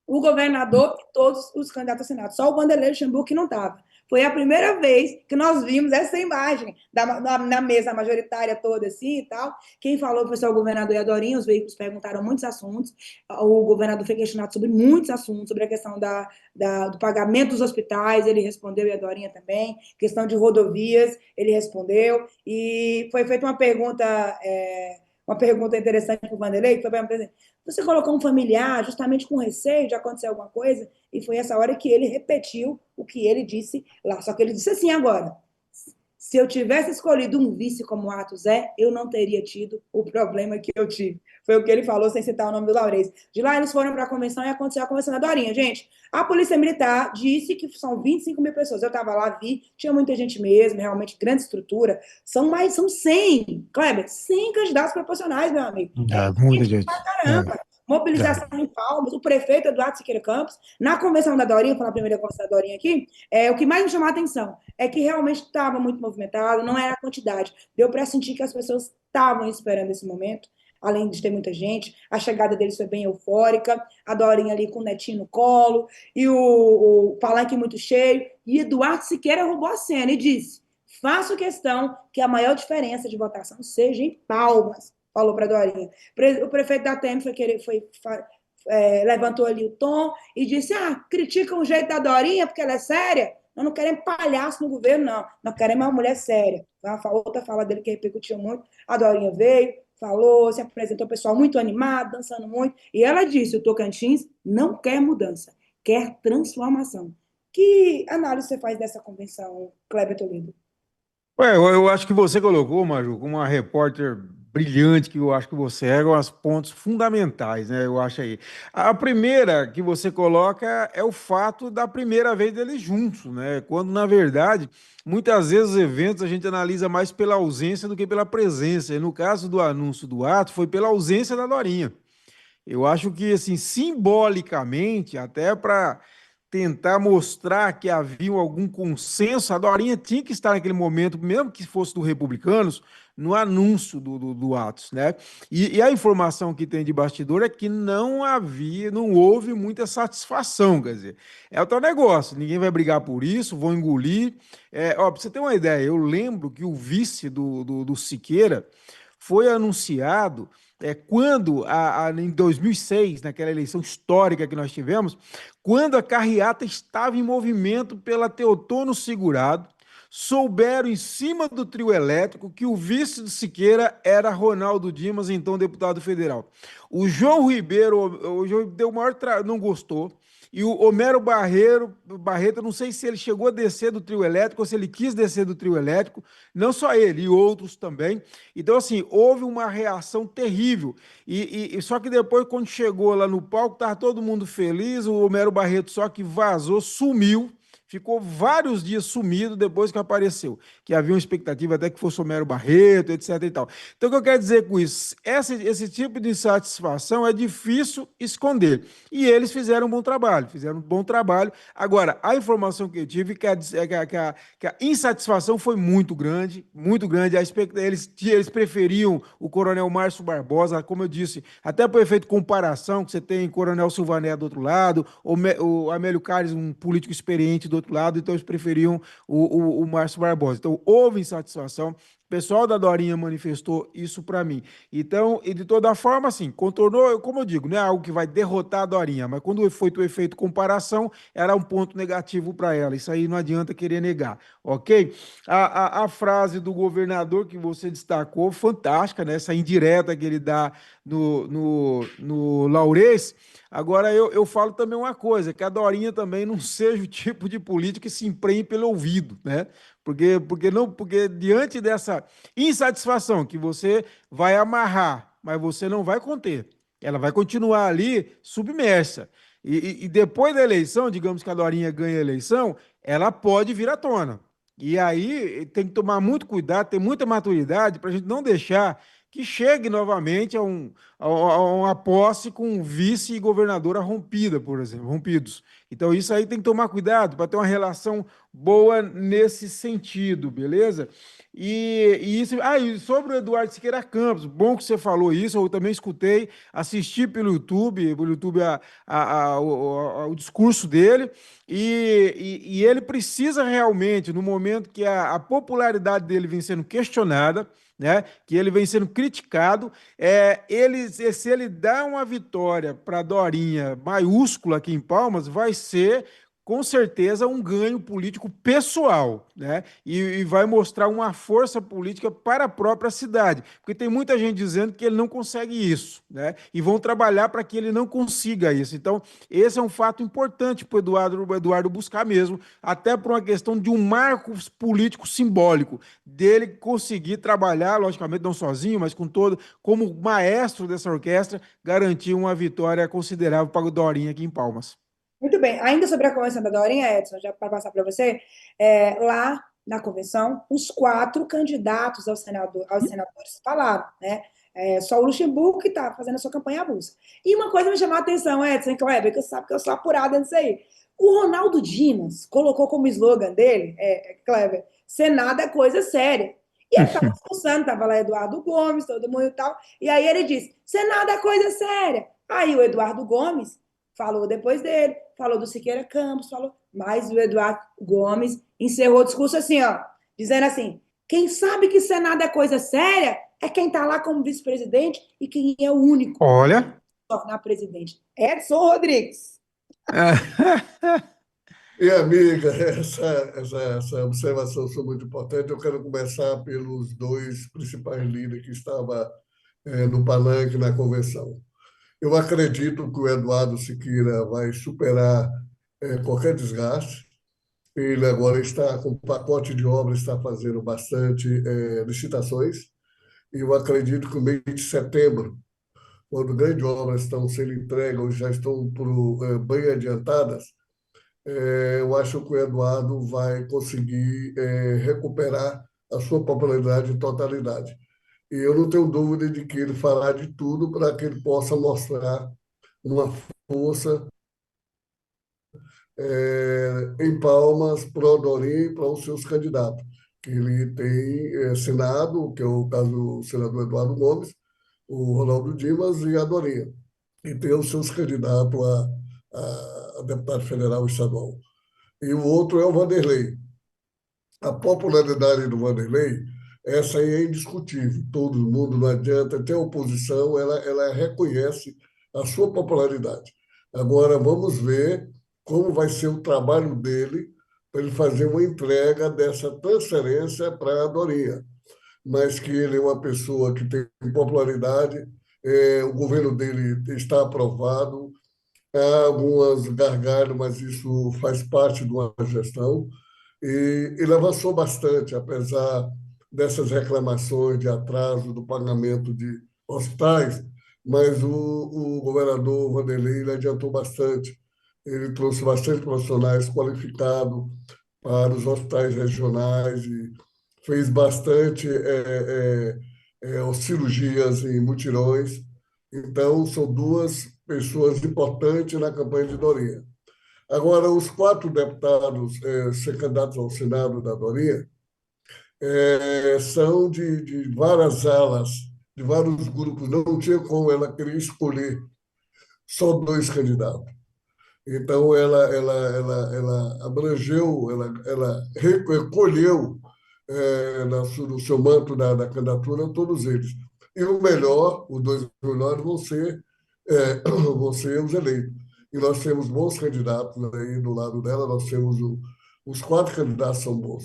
S1: o governador e todos os candidatos ao Senado. Só o Vanderlei Luxemburgo que não estava. Foi a primeira vez que nós vimos essa imagem na mesa majoritária toda assim e tal. Quem falou foi só o governador e a Dorinha, os veículos perguntaram muitos assuntos, o governador foi questionado sobre muitos assuntos, sobre a questão do pagamento dos hospitais, ele respondeu, e a Dorinha também, questão de rodovias, ele respondeu, e foi feita uma pergunta interessante para o Vanderlei, que foi para você colocou um familiar justamente com receio de acontecer alguma coisa, e foi essa hora que ele repetiu o que ele disse lá. Só que ele disse assim agora, se eu tivesse escolhido um vice como Atos eu não teria tido o problema que eu tive. Foi o que ele falou, sem citar o nome do Laurez. De lá, eles foram para a convenção e aconteceu a convenção da Dorinha. Gente, a Polícia Militar disse que são 25 mil pessoas. Eu estava lá, vi, tinha muita gente mesmo, realmente, grande estrutura. São 100, Kleber, 100 candidatos proporcionais, meu amigo.
S2: Muita gente.
S1: Caramba. Mobilização em Palmas, o prefeito Eduardo Siqueira Campos, na convenção da Dorinha, foi a primeira convenção da Dorinha aqui, o que mais me chamou a atenção é que realmente estava muito movimentado, não era a quantidade. Deu para sentir que as pessoas estavam esperando esse momento, além de ter muita gente, a chegada deles foi bem eufórica, a Dorinha ali com o netinho no colo, e o palanque muito cheio, e Eduardo Siqueira roubou a cena e disse, faço questão que a maior diferença de votação seja em Palmas, falou para a Dorinha. O prefeito da TEM levantou ali o tom e disse, criticam o jeito da Dorinha porque ela é séria? Nós não queremos palhaço no governo, não. Nós queremos uma mulher séria. Outra fala dele que repercutiu muito. A Dorinha veio, falou, se apresentou, o pessoal muito animado, dançando muito. E ela disse, o Tocantins não quer mudança, quer transformação. Que análise você faz dessa convenção, Kleber Toledo?
S2: Eu acho que você colocou, Maju, como uma repórter brilhante, que eu acho que você é, os pontos fundamentais, né? Eu acho aí. A primeira que você coloca é o fato da primeira vez deles juntos, né? Quando, na verdade, muitas vezes os eventos a gente analisa mais pela ausência do que pela presença. E no caso do anúncio do ato, foi pela ausência da Dorinha. Eu acho que, assim, simbolicamente, até para tentar mostrar que havia algum consenso, a Dorinha tinha que estar naquele momento, mesmo que fosse do Republicanos, no anúncio do Atos, né? E a informação que tem de bastidor é que não havia, não houve muita satisfação, quer dizer, é o tal negócio, ninguém vai brigar por isso, vão engolir. Ó, para você ter uma ideia, eu lembro que o vice do Siqueira foi anunciado quando, em 2006, naquela eleição histórica que nós tivemos, quando a carreata estava em movimento pela Teotônio Segurado, souberam em cima do trio elétrico que o vice do Siqueira era Ronaldo Dimas, então deputado federal. O João Ribeiro, o João deu o maior não gostou. E o Homero Barreto, não sei se ele chegou a descer do trio elétrico ou se ele quis descer do trio elétrico, não só ele, e outros também. Então, assim, houve uma reação terrível. Só que depois, quando chegou lá no palco, estava todo mundo feliz, o Homero Barreto só que vazou, sumiu. Ficou vários dias sumido depois que apareceu, que havia uma expectativa até que fosse Homero Barreto, etc e tal. Então, o que eu quero dizer com isso? Esse tipo de insatisfação é difícil esconder. E eles fizeram um bom trabalho, fizeram um bom trabalho. Agora, a informação que eu tive é que a insatisfação foi muito grande, muito grande. Eles preferiam o Coronel Márcio Barbosa, como eu disse, até por efeito de comparação, que você tem Coronel Silvané do outro lado, o Amélio Carles, um político experiente do outro lado, então eles preferiam o Márcio Barbosa. Então, houve insatisfação. O pessoal da Dorinha manifestou isso para mim. Então, e de toda forma, assim, contornou, como eu digo, não é algo que vai derrotar a Dorinha, mas quando foi o efeito comparação, era um ponto negativo para ela. Isso aí não adianta querer negar, ok? A frase do governador que você destacou, fantástica, né? Essa indireta que ele dá no Laurês. Agora, eu falo também uma coisa, que a Dorinha também não seja o tipo de político que se emprenhe pelo ouvido, né? Porque diante dessa insatisfação que você vai amarrar, mas você não vai conter. Ela vai continuar ali submersa. E depois da eleição, digamos que a Dorinha ganha a eleição, ela pode vir à tona. E aí tem que tomar muito cuidado, ter muita maturidade para a gente não deixar que chegue novamente a uma posse com um vice e governadora rompida, por exemplo, rompidos. Então, isso aí tem que tomar cuidado para ter uma relação boa nesse sentido, beleza? E sobre o Eduardo Siqueira Campos, bom que você falou isso, eu também escutei, assisti pelo YouTube o discurso dele, e ele precisa realmente, no momento que a popularidade dele vem sendo questionada, né, que ele vem sendo criticado, se ele dá uma vitória para Dorinha maiúscula aqui em Palmas, vai ser com certeza um ganho político pessoal, né? E vai mostrar uma força política para a própria cidade, porque tem muita gente dizendo que ele não consegue isso, né? E vão trabalhar para que ele não consiga isso. Então, esse é um fato importante para o Eduardo buscar mesmo, até por uma questão de um marco político simbólico, dele conseguir trabalhar, logicamente não sozinho, mas com todo, como maestro dessa orquestra, garantir uma vitória considerável para o Dorinha aqui em Palmas.
S1: Muito bem. Ainda sobre a convenção da Dorinha, Edson, já para passar para você, lá na convenção, os quatro candidatos aos senadores falaram, né? Só o Luxemburgo que está fazendo a sua campanha avulsa. E uma coisa me chamou a atenção, Edson e Kleber, que eu sabe que eu sou apurada nisso aí. O Ronaldo Dimas colocou como slogan dele, Kleber, Senado é coisa séria. E ele estava expulsando, estava lá Eduardo Gomes, todo mundo e tal. E aí ele disse: Senado é coisa séria. Aí o Eduardo Gomes falou depois dele, falou do Siqueira Campos, falou, mas o Eduardo Gomes encerrou o discurso assim, ó, dizendo assim: quem sabe que Senado é coisa séria é quem está lá como vice-presidente e quem é o único
S2: Olha.
S1: a tornar presidente. Edson Rodrigues.
S3: E, amiga, essa observação foi muito importante. Eu quero começar pelos dois principais líderes que estavam no palanque na convenção. Eu acredito que o Eduardo Siqueira vai superar qualquer desgaste. Ele agora está com um pacote de obras, está fazendo bastante licitações. E eu acredito que o mês de setembro, quando grandes obras estão sendo entregues ou já estão bem adiantadas, eu acho que o Eduardo vai conseguir recuperar a sua popularidade em totalidade. E eu não tenho dúvida de que ele fará de tudo para que ele possa mostrar uma força em Palmas para o Dorinha e para os seus candidatos. Que ele tem Senado, que é o caso do senador Eduardo Gomes, o Ronaldo Dimas e a Dorinha. E tem os seus candidatos a deputado federal e estadual. E o outro é o Vanderlei. A popularidade do Vanderlei, essa aí é indiscutível. Todo mundo, não adianta, até a oposição, ela reconhece a sua popularidade. Agora, vamos ver como vai ser o trabalho dele para ele fazer uma entrega dessa transferência para a Dorinha. Mas que ele é uma pessoa que tem popularidade, o governo dele está aprovado, há algumas gargalos, mas isso faz parte de uma gestão. E ele avançou bastante, apesar dessas reclamações de atraso do pagamento de hospitais, mas o governador Vanderlei ele adiantou bastante. Ele trouxe bastante profissionais qualificados para os hospitais regionais e fez bastante cirurgias em mutirões. Então, são duas pessoas importantes na campanha de Dorinha. Agora, os quatro deputados ser candidatos ao Senado da Dorinha são de várias alas, de vários grupos. Não tinha como ela querer escolher só dois candidatos. Então, ela abrangeu, ela recolheu no seu manto da candidatura todos eles. E o melhor, os dois melhores vão ser os eleitos. E nós temos bons candidatos aí do lado dela, nós temos os quatro candidatos são bons.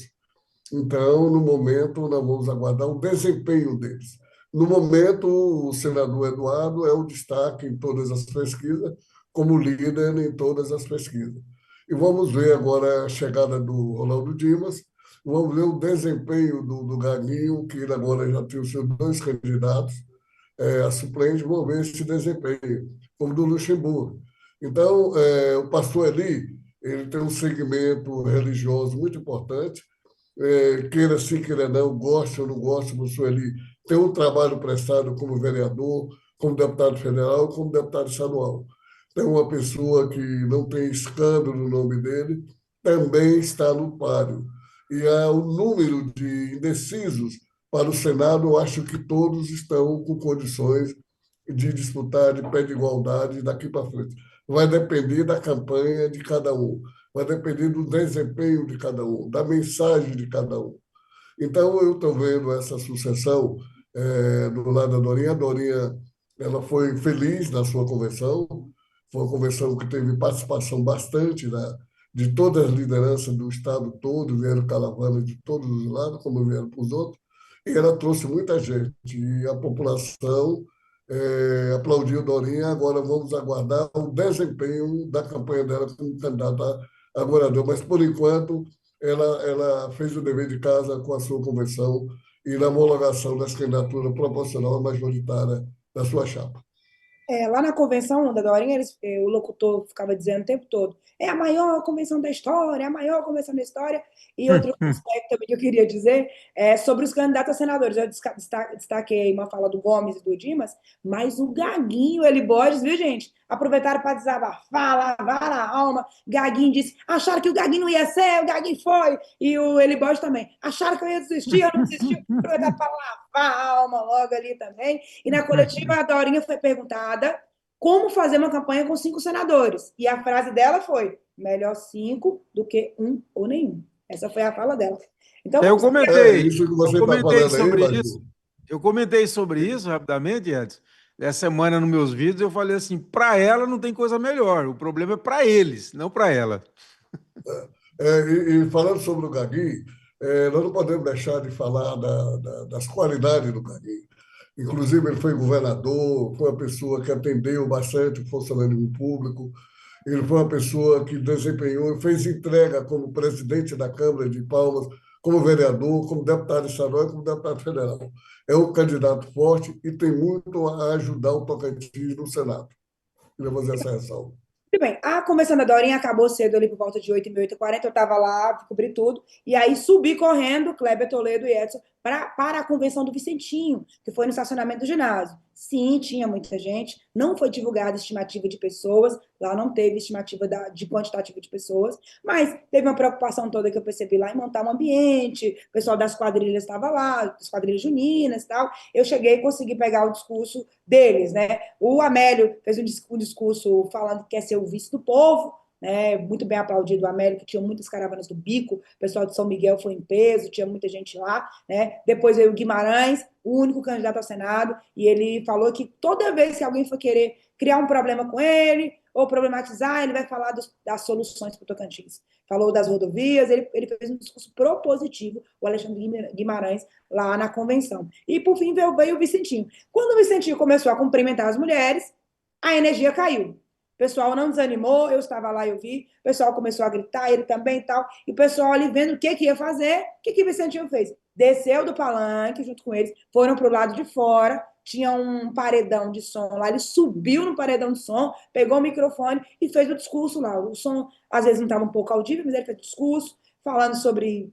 S3: Então, no momento, nós vamos aguardar o desempenho deles. No momento, o senador Eduardo é o destaque em todas as pesquisas, como líder em todas as pesquisas. E vamos ver agora a chegada do Ronaldo Dimas, vamos ver o desempenho do Gaguinho, que ele agora já tem os seus dois candidatos a suplente, vamos ver esse desempenho, como do Luxemburgo. Então, o pastor Eli, ele tem um segmento religioso muito importante, queira sim, queira não, goste ou não goste, o Sueli tem um trabalho prestado como vereador, como deputado federal, como deputado estadual. Tem uma pessoa que não tem escândalo no nome dele, também está no páreo. E o número de indecisos para o Senado, eu acho que todos estão com condições de disputar de pé de igualdade daqui para frente. Vai depender da campanha de cada um, vai depender do desempenho de cada um, da mensagem de cada um. Então, eu estou vendo essa sucessão do lado da Dorinha. A Dorinha ela foi feliz na sua convenção, foi uma convenção que teve participação bastante de todas as lideranças do Estado todo, vieram caravanas de todos os lados, como vieram para os outros, e ela trouxe muita gente. E a população aplaudiu Dorinha. Agora vamos aguardar o desempenho da campanha dela como candidata a governador. Mas, por enquanto, ela fez o dever de casa com a sua convenção e na homologação das candidaturas proporcional à majoritária da sua chapa.
S1: Lá na convenção da Dorinha, o locutor ficava dizendo o tempo todo: é a maior convenção da história, é a maior convenção da história. E outro aspecto também que eu queria dizer é sobre os candidatos a senadores. Eu destaquei uma fala do Gomes e do Dimas, mas o Gaguinho, ele Borges, viu, gente? Aproveitaram para desabafar, lavar a alma. Gaguinho disse: acharam que o Gaguinho não ia ser, o Gaguinho foi. E o Eli Borges também: acharam que eu ia desistir, eu não desisti. Aproveitaram para lavar a alma logo ali também. E na coletiva, a Dorinha foi perguntada como fazer uma campanha com 5 senadores. E a frase dela foi: melhor 5 do que 1 ou nenhum. Essa foi a fala dela. Então,
S2: Eu
S1: vamos
S2: comentei,
S3: Isso que
S2: eu
S3: você está
S2: comentei
S3: falando aí,
S2: sobre isso.
S3: Maju.
S2: Eu comentei sobre isso rapidamente, Edson. Essa semana nos meus vídeos eu falei assim, para ela não tem coisa melhor. O problema é para eles, não para ela.
S3: E falando sobre o Gaguinho, nós não podemos deixar de falar das qualidades do Gaguinho. Inclusive, ele foi governador, foi uma pessoa que atendeu bastante o funcionalismo público, ele foi uma pessoa que desempenhou, fez entrega como presidente da Câmara de Palmas, como vereador, como deputado estadual e como deputado federal. É um candidato forte e tem muito a ajudar o Tocantins no Senado. Queria fazer essa ressalva.
S1: Tudo bem, a convenção da Dorinha acabou cedo ali por volta de 8h30, 8h40, eu estava lá, cobri tudo, e aí subi correndo, Kleber Toledo e Edson, para a convenção do Vicentinho, que foi no estacionamento do ginásio. Sim, tinha muita gente, não foi divulgada estimativa de pessoas, lá não teve estimativa de quantitativa de pessoas, mas teve uma preocupação toda que eu percebi lá em montar um ambiente, o pessoal das quadrilhas estava lá, das quadrilhas juninas e tal, eu cheguei e consegui pegar o discurso deles, né? O Amélio fez um discurso falando que quer ser o vice do povo, né? Muito bem aplaudido o Amélio, que tinha muitas caravanas do Bico, o pessoal de São Miguel foi em peso, tinha muita gente lá, né? Depois veio o Guimarães, o único candidato ao Senado, e ele falou que toda vez que alguém for querer criar um problema com ele, ou problematizar, ele vai falar das soluções para o Tocantins. Falou das rodovias, ele fez um discurso propositivo, o Alexandre Guimarães, lá na convenção. E, por fim, veio o Vicentinho. Quando o Vicentinho começou a cumprimentar as mulheres, a energia caiu. O pessoal não desanimou, eu estava lá e eu vi, o pessoal começou a gritar, ele também e tal, e o pessoal ali vendo o que ia fazer, o que o Vicentinho fez? Desceu do palanque junto com eles, foram para o lado de fora, tinha um paredão de som lá, ele subiu no paredão de som, pegou o microfone e fez o discurso lá. O som, às vezes, não estava um pouco audível, mas ele fez o discurso, falando sobre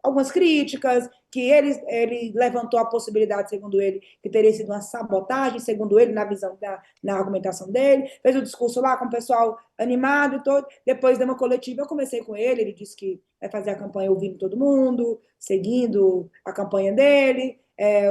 S1: algumas críticas, que ele levantou a possibilidade, segundo ele, que teria sido uma sabotagem, segundo ele, na visão, na argumentação dele, fez o discurso lá com o pessoal animado e todo, depois de uma coletiva, eu comecei com ele disse que vai fazer a campanha ouvindo todo mundo, seguindo a campanha dele,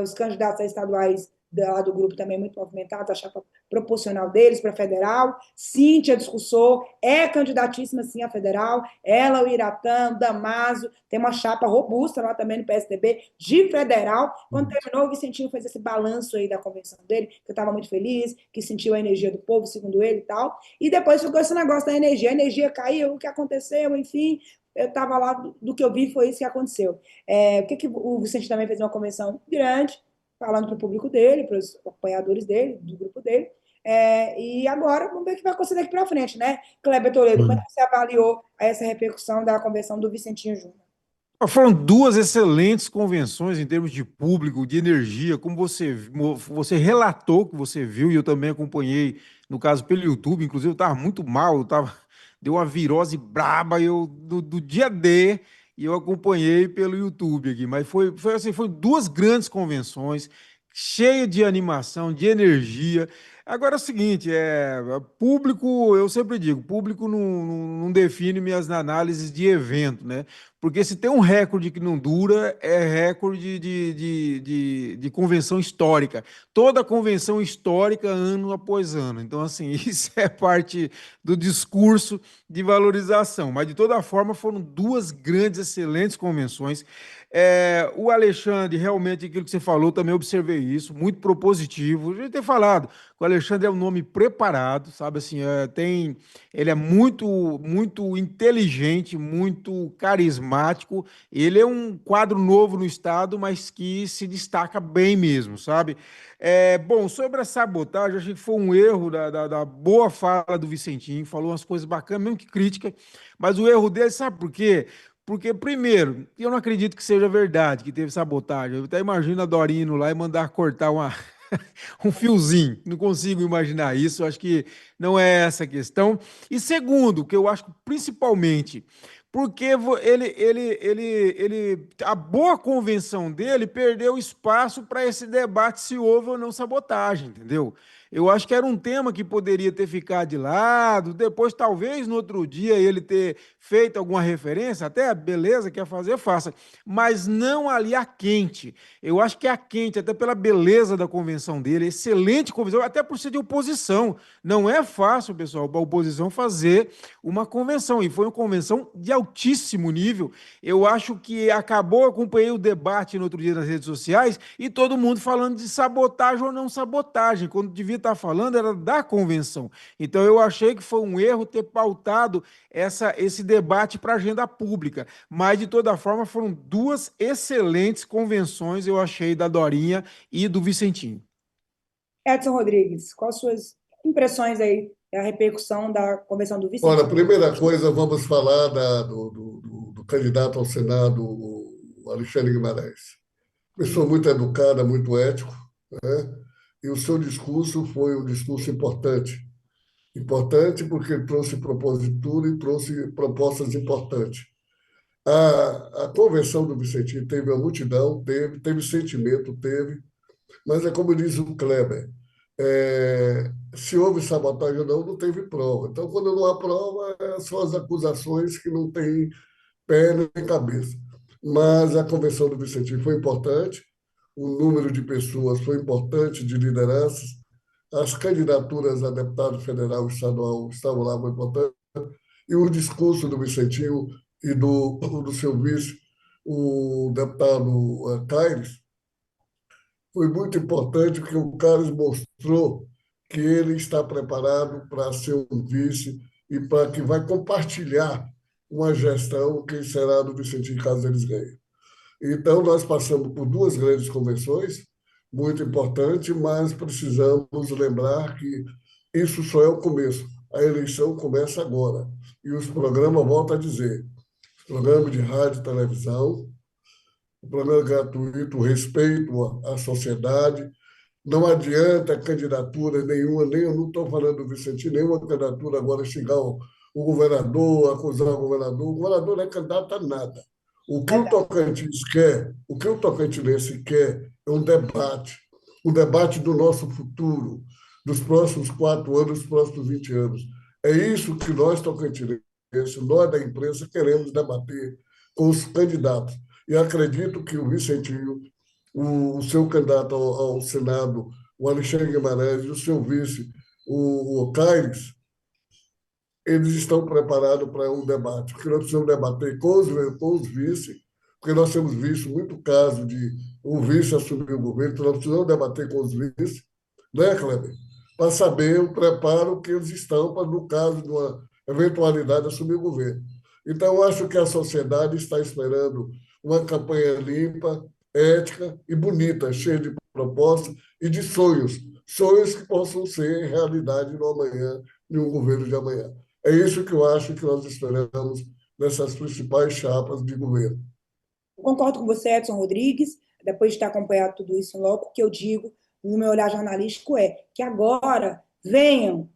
S1: os candidatos a estaduais lá do grupo também muito movimentados, a chapa proporcional deles para federal. Cíntia discursou, é candidatíssima sim a federal. Ela, o Iratã, o Damaso, tem uma chapa robusta lá também no PSDB de federal. Quando terminou, o Vicentinho fez esse balanço aí da convenção dele, que eu estava muito feliz, que sentiu a energia do povo, segundo ele e tal. E depois ficou esse negócio da energia. A energia caiu, o que aconteceu, enfim. Eu estava lá, do que eu vi foi isso que aconteceu. O Vicente também fez uma convenção grande, falando para o público dele, para os apoiadores dele, do grupo dele. E agora, vamos ver o que vai acontecer daqui para frente, né? Kleber Toledo, como é que você avaliou essa repercussão da convenção do Vicentinho Júnior?
S2: Foram duas excelentes convenções em termos de público, de energia, como você relatou que você viu, e eu também acompanhei, no caso, pelo YouTube, inclusive eu estava muito mal, deu uma virose braba do dia D, e eu acompanhei pelo YouTube aqui, mas foi assim, foi duas grandes convenções, cheia de animação, de energia. Agora é o seguinte, público, eu sempre digo, público não define minhas análises de evento, né? Porque se tem um recorde que não dura, é recorde de convenção histórica. Toda convenção histórica, ano após ano. Então, assim, isso é parte do discurso de valorização. Mas, de toda forma, foram duas grandes, excelentes convenções. O Alexandre, realmente, aquilo que você falou, também observei isso, muito propositivo. A gente tem falado que o Alexandre é um nome preparado, sabe? Assim, ele é muito, muito inteligente, muito carismático. Ele é um quadro novo no estado, mas que se destaca bem mesmo, sabe? Bom, sobre a sabotagem, eu achei que foi um erro da boa fala do Vicentinho, falou umas coisas bacanas, mesmo que crítica, mas o erro dele, sabe por quê? Porque, primeiro, eu não acredito que seja verdade que teve sabotagem. Eu até imagino a Dorinha indo lá e mandar cortar um fiozinho. Não consigo imaginar isso. Eu acho que não é essa a questão. E segundo, que eu acho que principalmente, porque a boa convenção dele perdeu espaço para esse debate se houve ou não sabotagem, entendeu? Eu acho que era um tema que poderia ter ficado de lado, depois, talvez, no outro dia, ele ter feito alguma referência, até beleza, quer fazer, faça, mas não ali a quente. Eu acho que a quente, até pela beleza da convenção dele, excelente convenção, até por ser de oposição. Não é fácil, pessoal, para a oposição fazer uma convenção, e foi uma convenção de altíssimo nível. Eu acho que acabou, acompanhei o debate no outro dia nas redes sociais, e todo mundo falando de sabotagem ou não sabotagem, quando devia estar falando era da convenção. Então eu achei que foi um erro ter pautado esse debate para a agenda pública, mas de toda forma foram duas excelentes convenções, eu achei, da Dorinha e do Vicentinho.
S1: Edson Rodrigues, quais suas impressões aí da repercussão da convenção do
S3: Olha, a
S1: Vicentinho?
S3: primeira coisa, vamos falar do candidato ao Senado, o Alexandre Guimarães. Pessoa muito educada, muito ético, né? E o seu discurso foi um discurso importante. Importante porque trouxe propositura e trouxe propostas importantes. A convenção do Vicentinho teve uma multidão, teve sentimento, teve, mas é como diz o Kleber, se houve sabotagem ou não, não teve prova. Então, quando não há prova, são as acusações que não têm pé nem cabeça. Mas a convenção do Vicentinho foi importante, o número de pessoas foi importante, de lideranças, as candidaturas a deputado federal e estadual estavam lá, foi importante, e o discurso do Vicentinho e do seu vice, o deputado Caires, foi muito importante porque o Carlos mostrou que ele está preparado para ser um vice e para que vai compartilhar uma gestão que será do Vicentinho caso eles ganhem. Então, nós passamos por duas grandes convenções, muito importante, mas precisamos lembrar que isso só é o começo. A eleição começa agora. E os programas, volto a dizer, programa de rádio e televisão, o programa gratuito, o respeito à sociedade. Não adianta candidatura nenhuma, nem eu não estou falando do Vicentino, nenhuma candidatura agora chegar o governador, acusar o governador não é candidato a nada. O que o
S1: Verdade.
S3: Tocantins quer, o que o tocantinense quer é um debate do nosso futuro, dos próximos 4 anos, dos próximos 20 anos. É isso que nós, tocantinenses, nós da imprensa, queremos debater com os candidatos. E acredito que o Vicentinho, o seu candidato ao Senado, o Alexandre Guimarães, e o seu vice, o Caires, eles estão preparados para um debate, porque nós precisamos debater com os vice, porque nós temos visto muito caso de o vice assumir o governo, então nós precisamos debater com os vice, né, Kleber? Para saber o preparo que eles estão para, no caso de uma eventualidade, assumir o governo. Então, eu acho que a sociedade está esperando uma campanha limpa, ética e bonita, cheia de propostas e de sonhos, sonhos que possam ser realidade no amanhã, em um governo de amanhã. É isso que eu acho que nós esperamos nessas principais chapas de governo.
S1: Eu concordo com você, Edson Rodrigues, depois de ter acompanhado tudo isso logo, o que eu digo no meu olhar jornalístico é que agora venham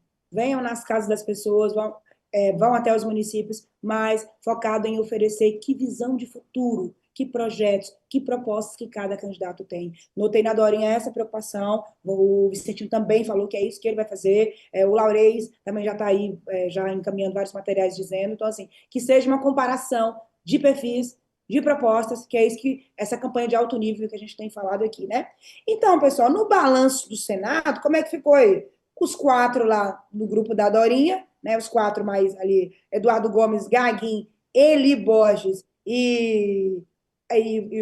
S1: nas casas das pessoas, vão até os municípios, mas focado em oferecer que visão de futuro, que projetos, que propostas que cada candidato tem. Notei na Dorinha essa preocupação, o Vicentinho também falou que é isso que ele vai fazer, o Laurez também já está aí, já encaminhando vários materiais dizendo, então, assim, que seja uma comparação de perfis, de propostas, que é isso que essa campanha de alto nível que a gente tem falado aqui, né? Então, pessoal, no balanço do Senado, como é que ficou aí? Os 4 lá no grupo da Dorinha, né? Os 4 mais ali, Eduardo Gomes, Gaguin, Eli Borges e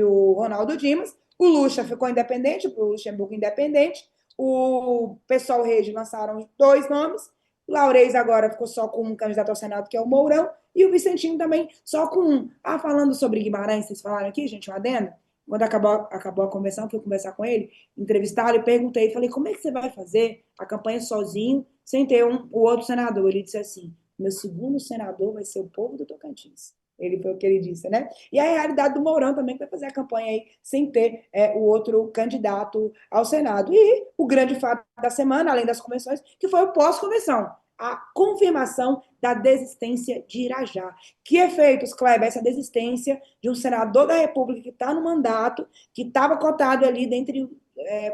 S1: o Ronaldo Dimas. O Lucha ficou independente, o Luxemburgo independente. O pessoal Rede lançaram 2 nomes. O Laurez agora ficou só com um candidato ao Senado, que é o Mourão. E o Vicentinho também só com um. Falando sobre Guimarães, vocês falaram aqui, gente, um adendo. Quando acabou a convenção, fui conversar com ele, entrevistá-lo e perguntei, falei, como é que você vai fazer a campanha sozinho, sem ter o outro senador? Ele disse assim, meu segundo senador vai ser o povo do Tocantins. Ele foi o que ele disse, né? E a realidade do Mourão também, que vai fazer a campanha aí sem ter o outro candidato ao Senado. E o grande fato da semana, além das convenções, que foi o pós-convenção, a confirmação da desistência de Irajá. Que efeitos, Kleber, essa desistência de um senador da República que está no mandato, que estava cotado ali dentre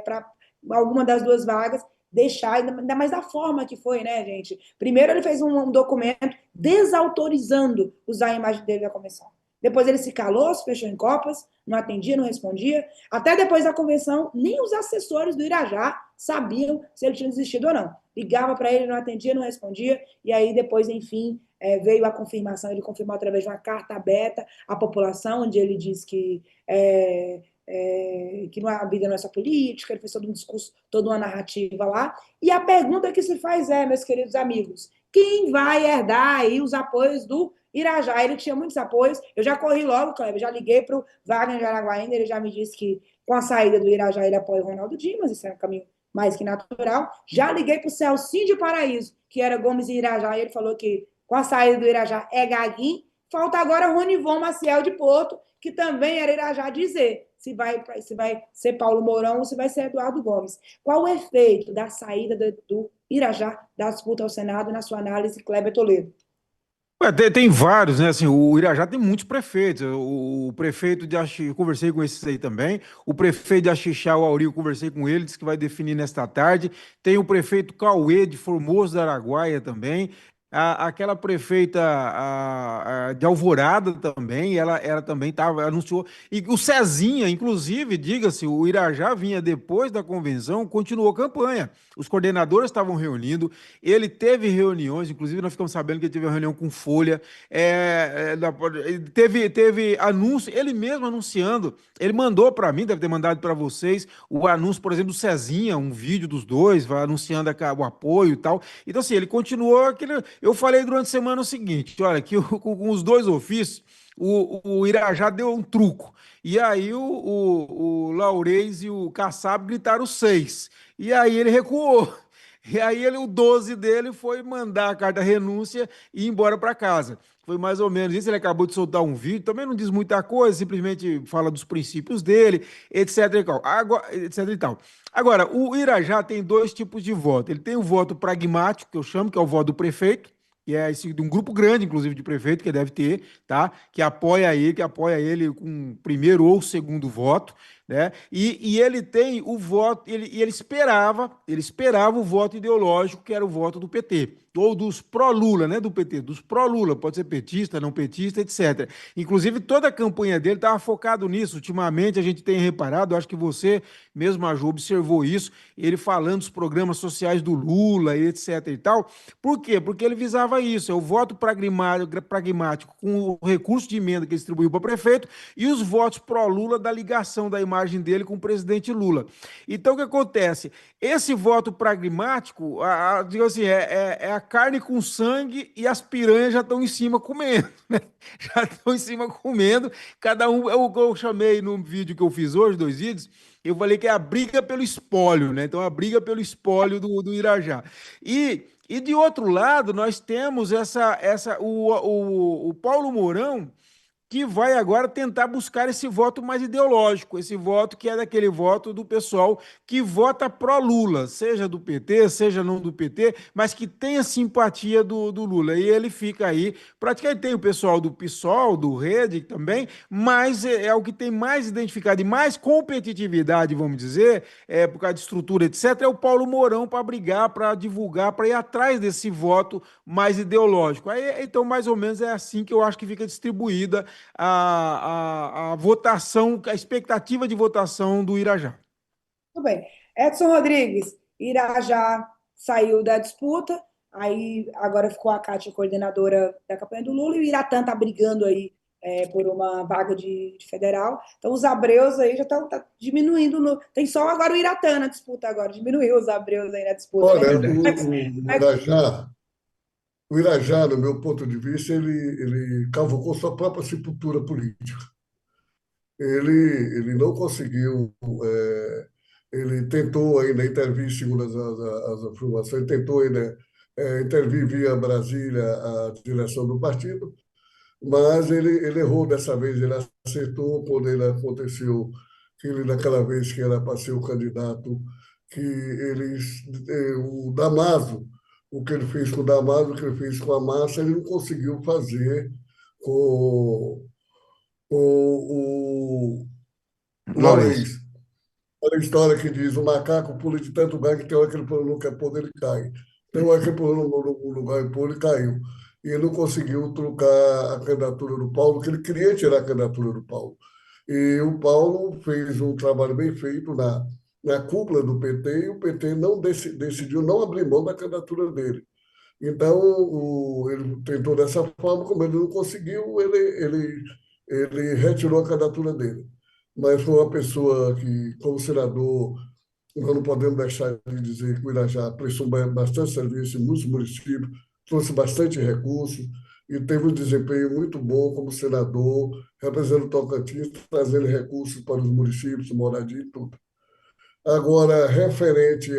S1: para alguma das 2 vagas, deixar, ainda mais da forma que foi, né, gente? Primeiro ele fez um documento desautorizando usar a imagem dele da convenção. Depois ele se calou, se fechou em copas, não atendia, não respondia. Até depois da convenção, nem os assessores do Irajá sabiam se ele tinha desistido ou não. Ligava para ele, não atendia, não respondia. E aí depois, enfim, veio a confirmação. Ele confirmou através de uma carta aberta à população, onde ele diz que que a vida não é só política, ele fez todo um discurso, toda uma narrativa lá. E a pergunta que se faz meus queridos amigos, quem vai herdar aí os apoios do Irajá? Ele tinha muitos apoios, eu já corri logo, Kleber, já liguei para o Wagner de Araguaína, ele já me disse que com a saída do Irajá ele apoia o Ronaldo Dimas, isso é um caminho mais que natural. Já liguei para o Celcinho de Paraíso, que era Gomes e Irajá, e ele falou que com a saída do Irajá é Gaguinho. Falta agora Ronivon Maciel de Porto, que também era Irajá, dizer se vai ser Paulo Mourão ou se vai ser Eduardo Gomes. Qual o efeito da saída do Irajá da disputa ao Senado, na sua análise, Kleber Toledo?
S2: Ué, tem vários, né? Assim, o Irajá tem muitos prefeitos. O prefeito de Axixá, eu conversei com esses aí também. O prefeito de Axixá, o Auri, eu conversei com ele, disse que vai definir nesta tarde. Tem o prefeito Cauê de Formoso da Araguaia também. Aquela prefeita de Alvorada também, ela também tava, anunciou. E o Cezinha, inclusive, diga-se, o Irajá vinha depois da convenção, continuou campanha. Os coordenadores estavam reunindo, ele teve reuniões, inclusive nós ficamos sabendo que ele teve uma reunião com Folha, teve anúncio, ele mesmo anunciando, ele mandou para mim, deve ter mandado para vocês, o anúncio, por exemplo, do Cezinha, um vídeo dos dois, vai anunciando o apoio e tal. Então, assim, ele continuou aquele. Eu falei durante a semana o seguinte: olha, que com os dois ofícios, o Irajá deu um truco. E aí o Laurez e o Kassab gritaram seis. E aí ele recuou. E aí o 12 dele foi mandar a carta renúncia e ir embora para casa. Foi mais ou menos isso. Ele acabou de soltar um vídeo, também não diz muita coisa, simplesmente fala dos princípios dele, etc. e tal. Agora, etc. e tal. Agora, o Irajá tem dois tipos de voto. Ele tem o voto pragmático, que eu chamo, que é o voto do prefeito, que é esse, de um grupo grande, inclusive, de prefeito, que deve ter, tá? Que apoia ele com o primeiro ou segundo voto, né? E ele tem o voto, ele esperava o voto ideológico, que era o voto do PT, ou dos pró-Lula, né? Do PT, dos pró-Lula, pode ser petista, não petista, etc. Inclusive, toda a campanha dele estava focado nisso. Ultimamente, a gente tem reparado, acho que você mesmo, Maju, observou isso, ele falando dos programas sociais do Lula, etc. e tal. Por quê? Porque ele visava isso, é o voto pragmático com o recurso de emenda que ele distribuiu para prefeito e os votos pró-Lula da ligação da imagem dele com o presidente Lula. Então, o que acontece? Esse voto pragmático, digo assim, é a carne com sangue e as piranhas já estão em cima comendo, né? Já estão em cima comendo. Cada um, eu chamei no vídeo que eu fiz hoje, 2 vídeos, eu falei que é a briga pelo espólio, né? Então, a briga pelo espólio do Irajá. E de outro lado, nós temos o Paulo Mourão, que vai agora tentar buscar esse voto mais ideológico, esse voto que é daquele voto do pessoal que vota pró-Lula, seja do PT, seja não do PT, mas que tem a simpatia do Lula. E ele fica aí, praticamente tem o pessoal do PSOL, do Rede também, mas é o que tem mais identificado e mais competitividade, vamos dizer, por causa de estrutura, etc., é o Paulo Mourão para brigar, para divulgar, para ir atrás desse voto mais ideológico. Aí, então, mais ou menos é assim que eu acho que fica distribuída a votação, a expectativa de votação do Irajá.
S1: Tudo bem. Edson Rodrigues, Irajá saiu da disputa, aí agora ficou a Cátia coordenadora da campanha do Lula, e o Iratã está brigando aí por uma vaga de federal. Então, os Abreus aí já estão diminuindo. Tem só agora o Iratã na disputa agora, diminuiu os Abreus aí na disputa, né?
S3: Olha,
S1: Mas,
S3: o Irajá, no meu ponto de vista, ele cavocou sua própria sepultura política. Ele não conseguiu. Ele tentou ainda intervir, segundo as informações, tentou ainda intervir via Brasília, a direção do partido, mas ele errou dessa vez. Ele acertou quando ele aconteceu que ele, naquela vez que era para ser o candidato, que o Damaso, o que ele fez com o Damaso, o que ele fez com a Massa, ele não conseguiu fazer com, com o
S2: Laurez.
S3: Laurez. Olha a história que diz: o macaco pula de tanto lugar que tem hora que ele pula no lugar pôr, ele cai. Tem hora que ele pula no lugar e pôr, ele caiu. E ele não conseguiu trocar a candidatura do Paulo, que ele queria tirar a candidatura do Paulo. E o Paulo fez um trabalho bem feito na cúpula do PT, e o PT não decidiu não abrir mão da candidatura dele. Então, ele tentou dessa forma, como ele não conseguiu, ele retirou a candidatura dele. Mas foi uma pessoa que, como senador, nós não podemos deixar de dizer que o Irajá prestou bastante serviço em muitos municípios, trouxe bastante recursos e teve um desempenho muito bom como senador, representando o Tocantins, trazendo recursos para os municípios, moradia e tudo. Agora, referente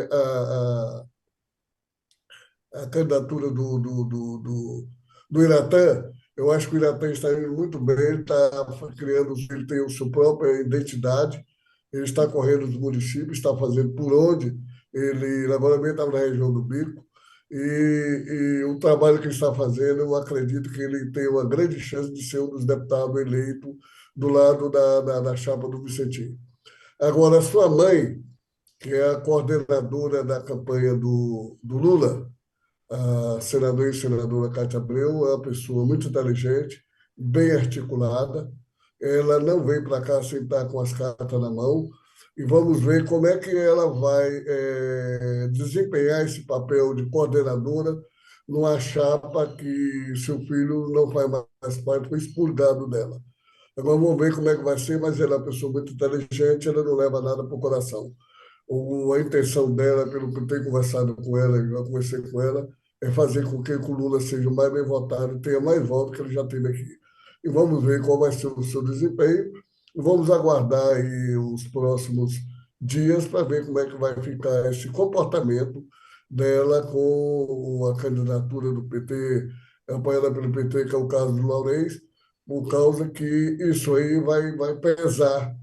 S3: à candidatura do Iratã, eu acho que o Iratã está indo muito bem, ele está criando, ele tem a sua própria identidade, ele está correndo os municípios, está fazendo por onde Ele agora mesmo estava na região do Bico, e o trabalho que ele está fazendo, eu acredito que ele tem uma grande chance de ser um dos deputados eleitos do lado da chapa do Vicentinho. Agora, a sua mãe, que é a coordenadora da campanha do Lula, a senadora e senadora Cátia Abreu, é uma pessoa muito inteligente, bem articulada. Ela não vem para cá sem estar com as cartas na mão. E vamos ver como é que ela vai desempenhar esse papel de coordenadora numa chapa que seu filho não faz mais parte, foi expurgado dela. Agora vamos ver como é que vai ser, mas ela é uma pessoa muito inteligente, ela não leva nada para o coração. A intenção dela, pelo que eu tenho conversado com ela, eu já conversei com ela, é fazer com que o Lula seja o mais bem votado, tenha mais votos que ele já teve aqui. E vamos ver qual vai ser o seu desempenho. E vamos aguardar aí os próximos dias para ver como é que vai ficar esse comportamento dela com a candidatura do PT, apoiada pelo PT, que é o caso do Laurens, por causa que isso aí vai pesar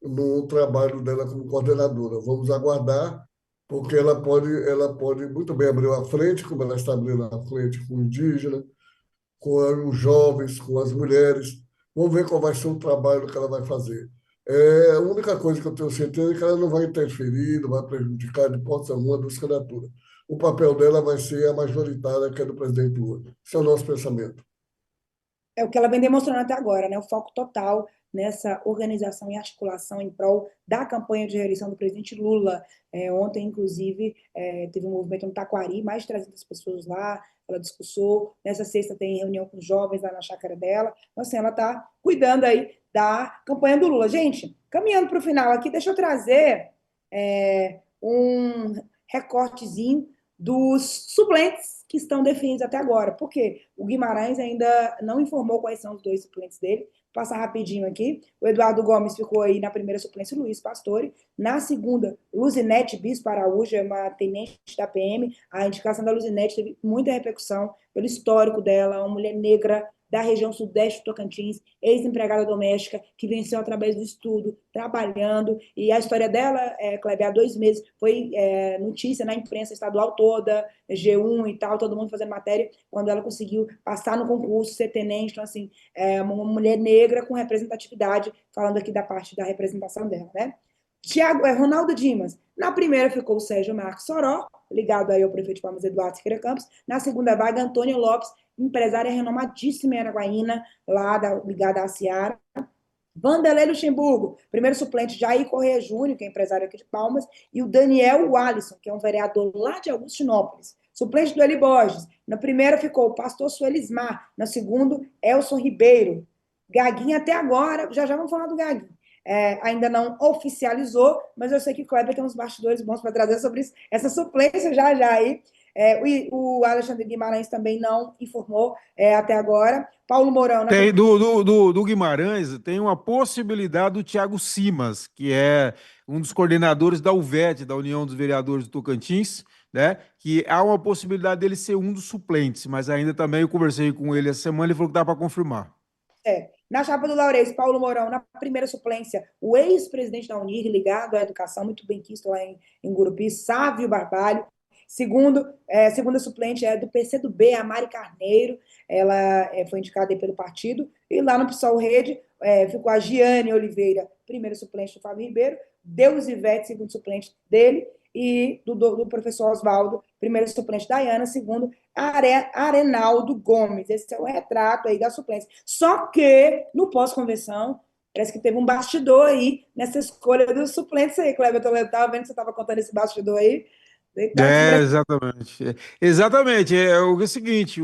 S3: no trabalho dela como coordenadora. Vamos aguardar, porque ela pode muito bem abrir a frente, como ela está abrindo a frente com o indígena, com os jovens, com as mulheres. Vamos ver qual vai ser o trabalho que ela vai fazer. A única coisa que eu tenho certeza é que ela não vai interferir, não vai prejudicar de hipótese alguma das candidaturas. O papel dela vai ser a majoritária, que é do presidente Lula. Esse é o nosso pensamento.
S1: É o que ela vem demonstrando até agora, né? O foco total nessa organização e articulação em prol da campanha de reeleição do presidente Lula. Ontem, inclusive, teve um movimento no Taquari, mais de 300 pessoas lá, ela discursou. Nessa sexta tem reunião com os jovens lá na chácara dela. Então, assim, ela está cuidando aí da campanha do Lula. Gente, caminhando para o final aqui, deixa eu trazer um recortezinho dos suplentes que estão definidos até agora. Por quê? O Guimarães ainda não informou quais são os dois suplentes dele. Vou passar rapidinho aqui. O Eduardo Gomes ficou aí na primeira suplência, Luiz Pastore. Na segunda, Luzinete Bispo Araújo, é uma tenente da PM. A indicação da Luzinete teve muita repercussão pelo histórico dela, uma mulher negra da região sudeste do Tocantins, ex-empregada doméstica, que venceu através do estudo, trabalhando, e a história dela, Kleber, há 2 meses, foi notícia na imprensa estadual toda, G1 e tal, todo mundo fazendo matéria, quando ela conseguiu passar no concurso, ser tenente. Então, assim, uma mulher negra com representatividade, falando aqui da parte da representação dela, né? Ronaldo Dimas. Na primeira ficou o Sérgio Marcos Soró, ligado aí ao prefeito de Palmas, Eduardo Siqueira Campos. Na segunda vaga, Antônio Lopes, empresária renomadíssima em Araguaína, ligada à Seara. Vanderlei Luxemburgo, primeiro suplente, Jair Correia Júnior, que é empresário aqui de Palmas, e o Daniel Walisson, que é um vereador lá de Augustinópolis. Suplente do Eli Borges. Na primeira ficou o pastor Suelismar. Na segunda, Elson Ribeiro. Gaguinho até agora, já vamos falar do Gaguinho. Ainda não oficializou, mas eu sei que o Kleber tem uns bastidores bons para trazer sobre isso, essa suplência já aí. O Alexandre Guimarães também não informou até agora. Paulo Mourão...
S2: Tem do Guimarães, tem uma possibilidade do Thiago Simas, que é um dos coordenadores da UVET, da União dos Vereadores do Tocantins, né? Que há uma possibilidade dele ser um dos suplentes, mas ainda também eu conversei com ele essa semana, ele falou que dá para confirmar.
S1: Na chapa do Laurez, Paulo Mourão. Na primeira suplência, o ex-presidente da Unir, ligado à educação, muito bem quisto lá em Gurupi, Sávio Barbalho. Segunda suplente é do PCdoB, a Mari Carneiro. Ela foi indicada pelo partido. E lá no PSOL Rede ficou a Giane Oliveira, primeiro suplente do Fábio Ribeiro. Deus Ivete, segundo suplente dele. E do professor Oswaldo, primeiro suplente da Iana, segundo Arenaldo Gomes. Esse é o retrato aí da suplência. Só que, no pós-convenção, parece que teve um bastidor aí nessa escolha dos suplentes aí, Cleber Toledo. Estava vendo que você estava contando esse bastidor aí.
S2: Exatamente. Exatamente. É o seguinte,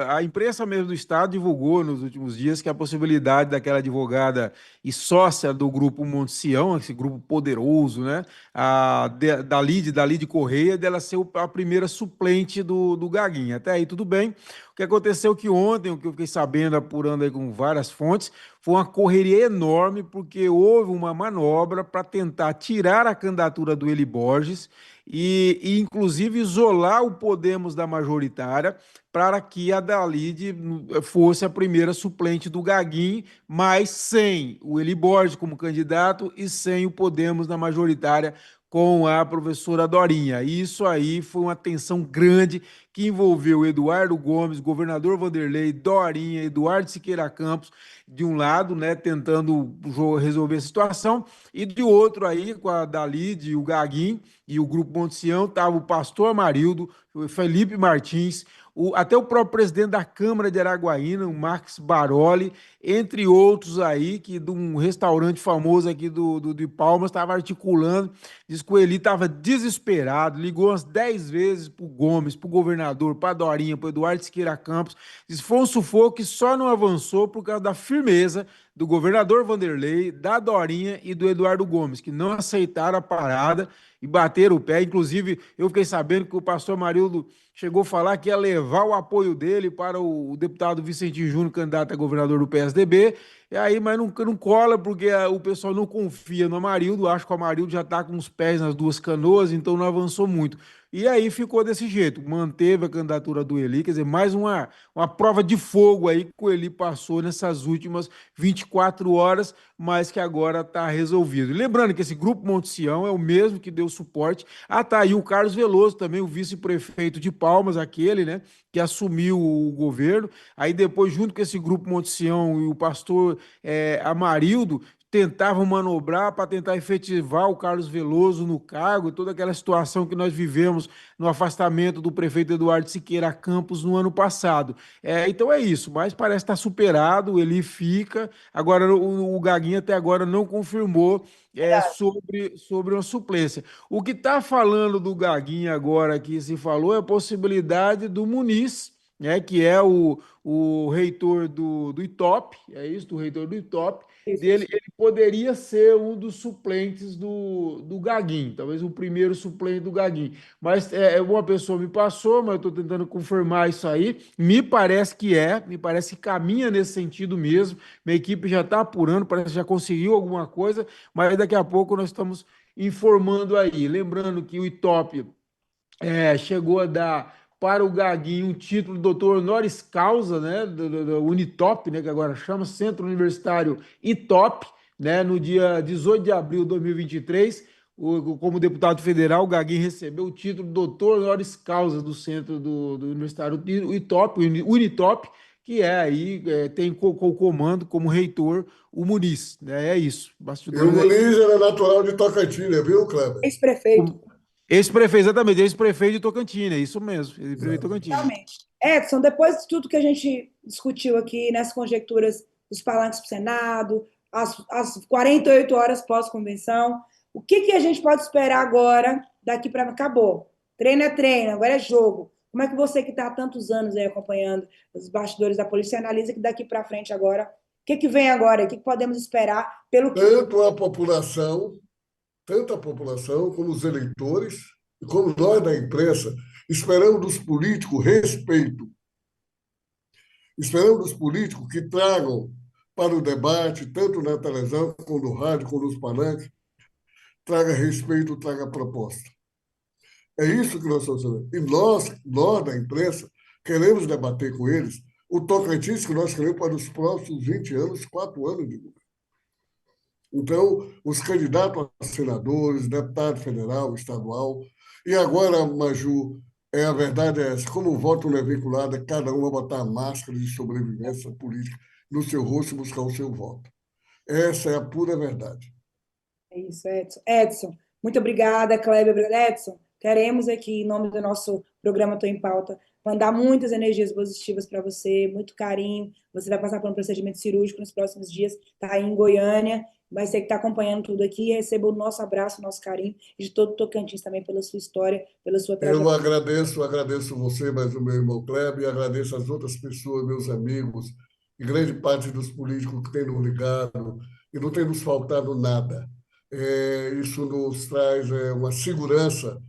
S2: a imprensa mesmo do Estado divulgou nos últimos dias que a possibilidade daquela advogada e sócia do grupo Monte Sião, esse grupo poderoso, né? Da Lide Correia, dela ser a primeira suplente do Gaguinha. Até aí tudo bem. O que aconteceu que ontem, o que eu fiquei sabendo, apurando aí com várias fontes, foi uma correria enorme, porque houve uma manobra para tentar tirar a candidatura do Eli Borges e inclusive isolar o Podemos da majoritária para que a Dalide fosse a primeira suplente do Gaguinho, mas sem o Eli Borges como candidato e sem o Podemos na majoritária com a professora Dorinha. E isso aí foi uma tensão grande que envolveu Eduardo Gomes, governador Vanderlei, Dorinha, Eduardo Siqueira Campos, de um lado, né, tentando resolver a situação, e de outro aí, com a Dalide, o Gaguinho e o Grupo Monte Sião, estava o pastor Amarildo, o Felipe Martins, até o próprio presidente da Câmara de Araguaína, o Marcos Baroli, entre outros aí, que de um restaurante famoso aqui de Palmas, estava articulando. Diz que o Eli estava desesperado, ligou umas 10 vezes para o Gomes, para o governador, para a Dorinha, para o Eduardo Siqueira Campos. Diz que foi um sufoco que só não avançou por causa da firmeza do governador Vanderlei, da Dorinha e do Eduardo Gomes, que não aceitaram a parada e bateram o pé. Inclusive, eu fiquei sabendo que o pastor Marildo chegou a falar que ia levar o apoio dele para o deputado Vicentinho Júnior, candidato a governador do PSDB, e aí, mas não cola porque o pessoal não confia no Amarildo, acho que o Amarildo já está com os pés nas duas canoas, então não avançou muito. E aí ficou desse jeito, manteve a candidatura do Eli, quer dizer, mais uma prova de fogo aí que o Eli passou nessas últimas 24 horas, mas que agora está resolvido. E lembrando que esse Grupo Monte Sião é o mesmo que deu suporte. Ah, tá aí o Carlos Veloso também, o vice-prefeito de Palmas, aquele, né, que assumiu o governo. Aí depois, junto com esse Grupo Monte Sião e o pastor Amarildo, tentavam manobrar para tentar efetivar o Carlos Veloso no cargo, toda aquela situação que nós vivemos no afastamento do prefeito Eduardo Siqueira Campos no ano passado. Então é isso, mas parece estar superado, ele fica. Agora, o Gaguinho até agora não confirmou sobre uma suplência. O que está falando do Gaguinho agora que se falou é a possibilidade do Muniz, né, que é o reitor do ITOP, é isso, do reitor do ITOP,
S1: Isso,
S2: dele,
S1: isso.
S2: ele poderia ser um dos suplentes do Gaguinho, talvez o primeiro suplente do Gaguinho. Mas uma pessoa me passou, mas eu estou tentando confirmar isso aí. Me parece que caminha nesse sentido mesmo. Minha equipe já está apurando, parece que já conseguiu alguma coisa, mas daqui a pouco nós estamos informando aí. Lembrando que o ITOP chegou a dar para o Gaguinho um título de doutor honoris causa, né, do Unitop, né, que agora chama Centro Universitário ITOP, né, no dia 18 de abril de 2023, como deputado federal, o Gaguinho recebeu o título de doutor honoris causa do Centro do Universitário ITOP, Unitop, que aí tem o comando como reitor o Muniz, né, é isso.
S3: E o
S2: Bastidores aí.
S3: Muniz era natural de Tocantins, viu, Kleber?
S1: Ex-prefeito.
S2: Ex-prefeito, exatamente, ex-prefeito de Tocantins, é isso mesmo, ex-prefeito de
S3: Exato.
S2: Tocantins.
S1: Realmente. Edson, depois de tudo que a gente discutiu aqui, nessas conjecturas dos palanques para o Senado, as 48 horas pós-convenção, o que a gente pode esperar agora, daqui para... Acabou. Treino é treino, agora é jogo. Como é que você que está há tantos anos aí acompanhando os bastidores da polícia analisa que daqui para frente agora, o que vem agora? O que podemos esperar pelo que...
S3: Tanto a população, tanto a população como os eleitores, e como nós da imprensa, esperamos dos políticos respeito. Esperamos dos políticos que tragam para o debate, tanto na televisão, como no rádio, como nos palanques, traga respeito, traga proposta. É isso que nós estamos fazendo. E nós da imprensa, queremos debater com eles o Tocantins que nós queremos para os próximos 20 anos, 4 anos de governo. Então, os candidatos a senadores, deputado federal, estadual, e agora, Maju, a verdade é essa, como o voto não é vinculado, cada um vai botar a máscara de sobrevivência política no seu rosto e buscar o seu voto. Essa é a pura verdade.
S1: É isso, Edson. Edson, muito obrigada, Kleber. Edson, queremos aqui, em nome do nosso programa Tô em Pauta, mandar muitas energias positivas para você, muito carinho. Você vai passar por um procedimento cirúrgico nos próximos dias, está aí em Goiânia, vai ser que está acompanhando tudo aqui. Receba o nosso abraço, o nosso carinho, e de todo o Tocantins também pela sua história, pela sua
S3: Eu
S1: trajetória.
S3: agradeço você, mas o meu irmão Kleber, e agradeço as outras pessoas, meus amigos, e grande parte dos políticos que têm nos ligado, e não tem nos faltado nada. Isso nos traz uma segurança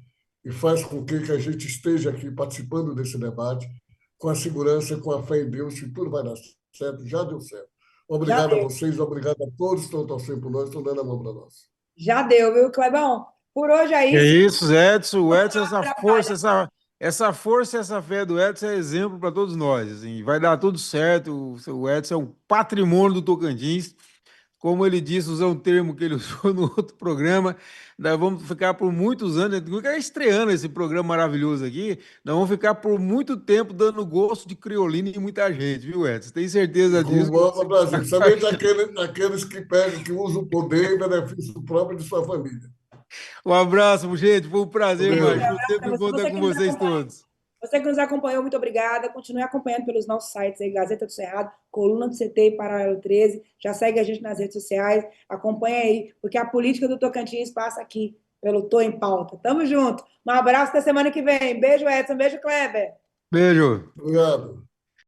S3: e faz com que a gente esteja aqui participando desse debate com a segurança, com a fé em Deus, que tudo vai dar certo, já deu certo.
S1: Já
S3: Obrigado a
S1: deu,
S3: vocês, obrigado a todos que estão torcendo por nós, estão dando a mão para nós.
S1: já deu, viu, Clebão? Por hoje é
S2: É
S1: isso.
S2: isso, Edson. O Edson,
S1: Continuar trabalhando.
S2: essa força, essa fé do Edson é exemplo para todos nós. Assim, vai dar tudo certo. O Edson é um patrimônio do Tocantins. como ele disse, usar um termo que ele usou no outro programa, nós vamos ficar por muitos anos, ficar estreando esse programa maravilhoso aqui, nós vamos ficar por muito tempo dando gosto de criolina em muita gente, viu, Edson? Tem certeza
S3: Com o
S2: disso? Que
S3: maior
S2: você
S3: Brasil,
S2: faz
S3: principalmente
S2: parte.
S3: aqueles que pegam, que usam o poder em benefício próprio de sua família.
S2: Um abraço, gente, foi um prazer,
S3: Valeu.
S2: Maju, sempre bom estar
S1: Você
S2: com
S1: que nos
S2: vocês
S1: acompanha.
S2: todos.
S1: Você que nos acompanhou, muito obrigada. Continue acompanhando pelos nossos sites aí, Gazeta do Cerrado, Coluna do CT e Paralelo 13. Já segue a gente nas redes sociais, acompanha aí, porque a política do Tocantins passa aqui pelo Tô em Pauta. Tamo junto. Um abraço até semana que vem. Beijo, Edson. Beijo, Kleber.
S2: Beijo.
S3: Obrigado.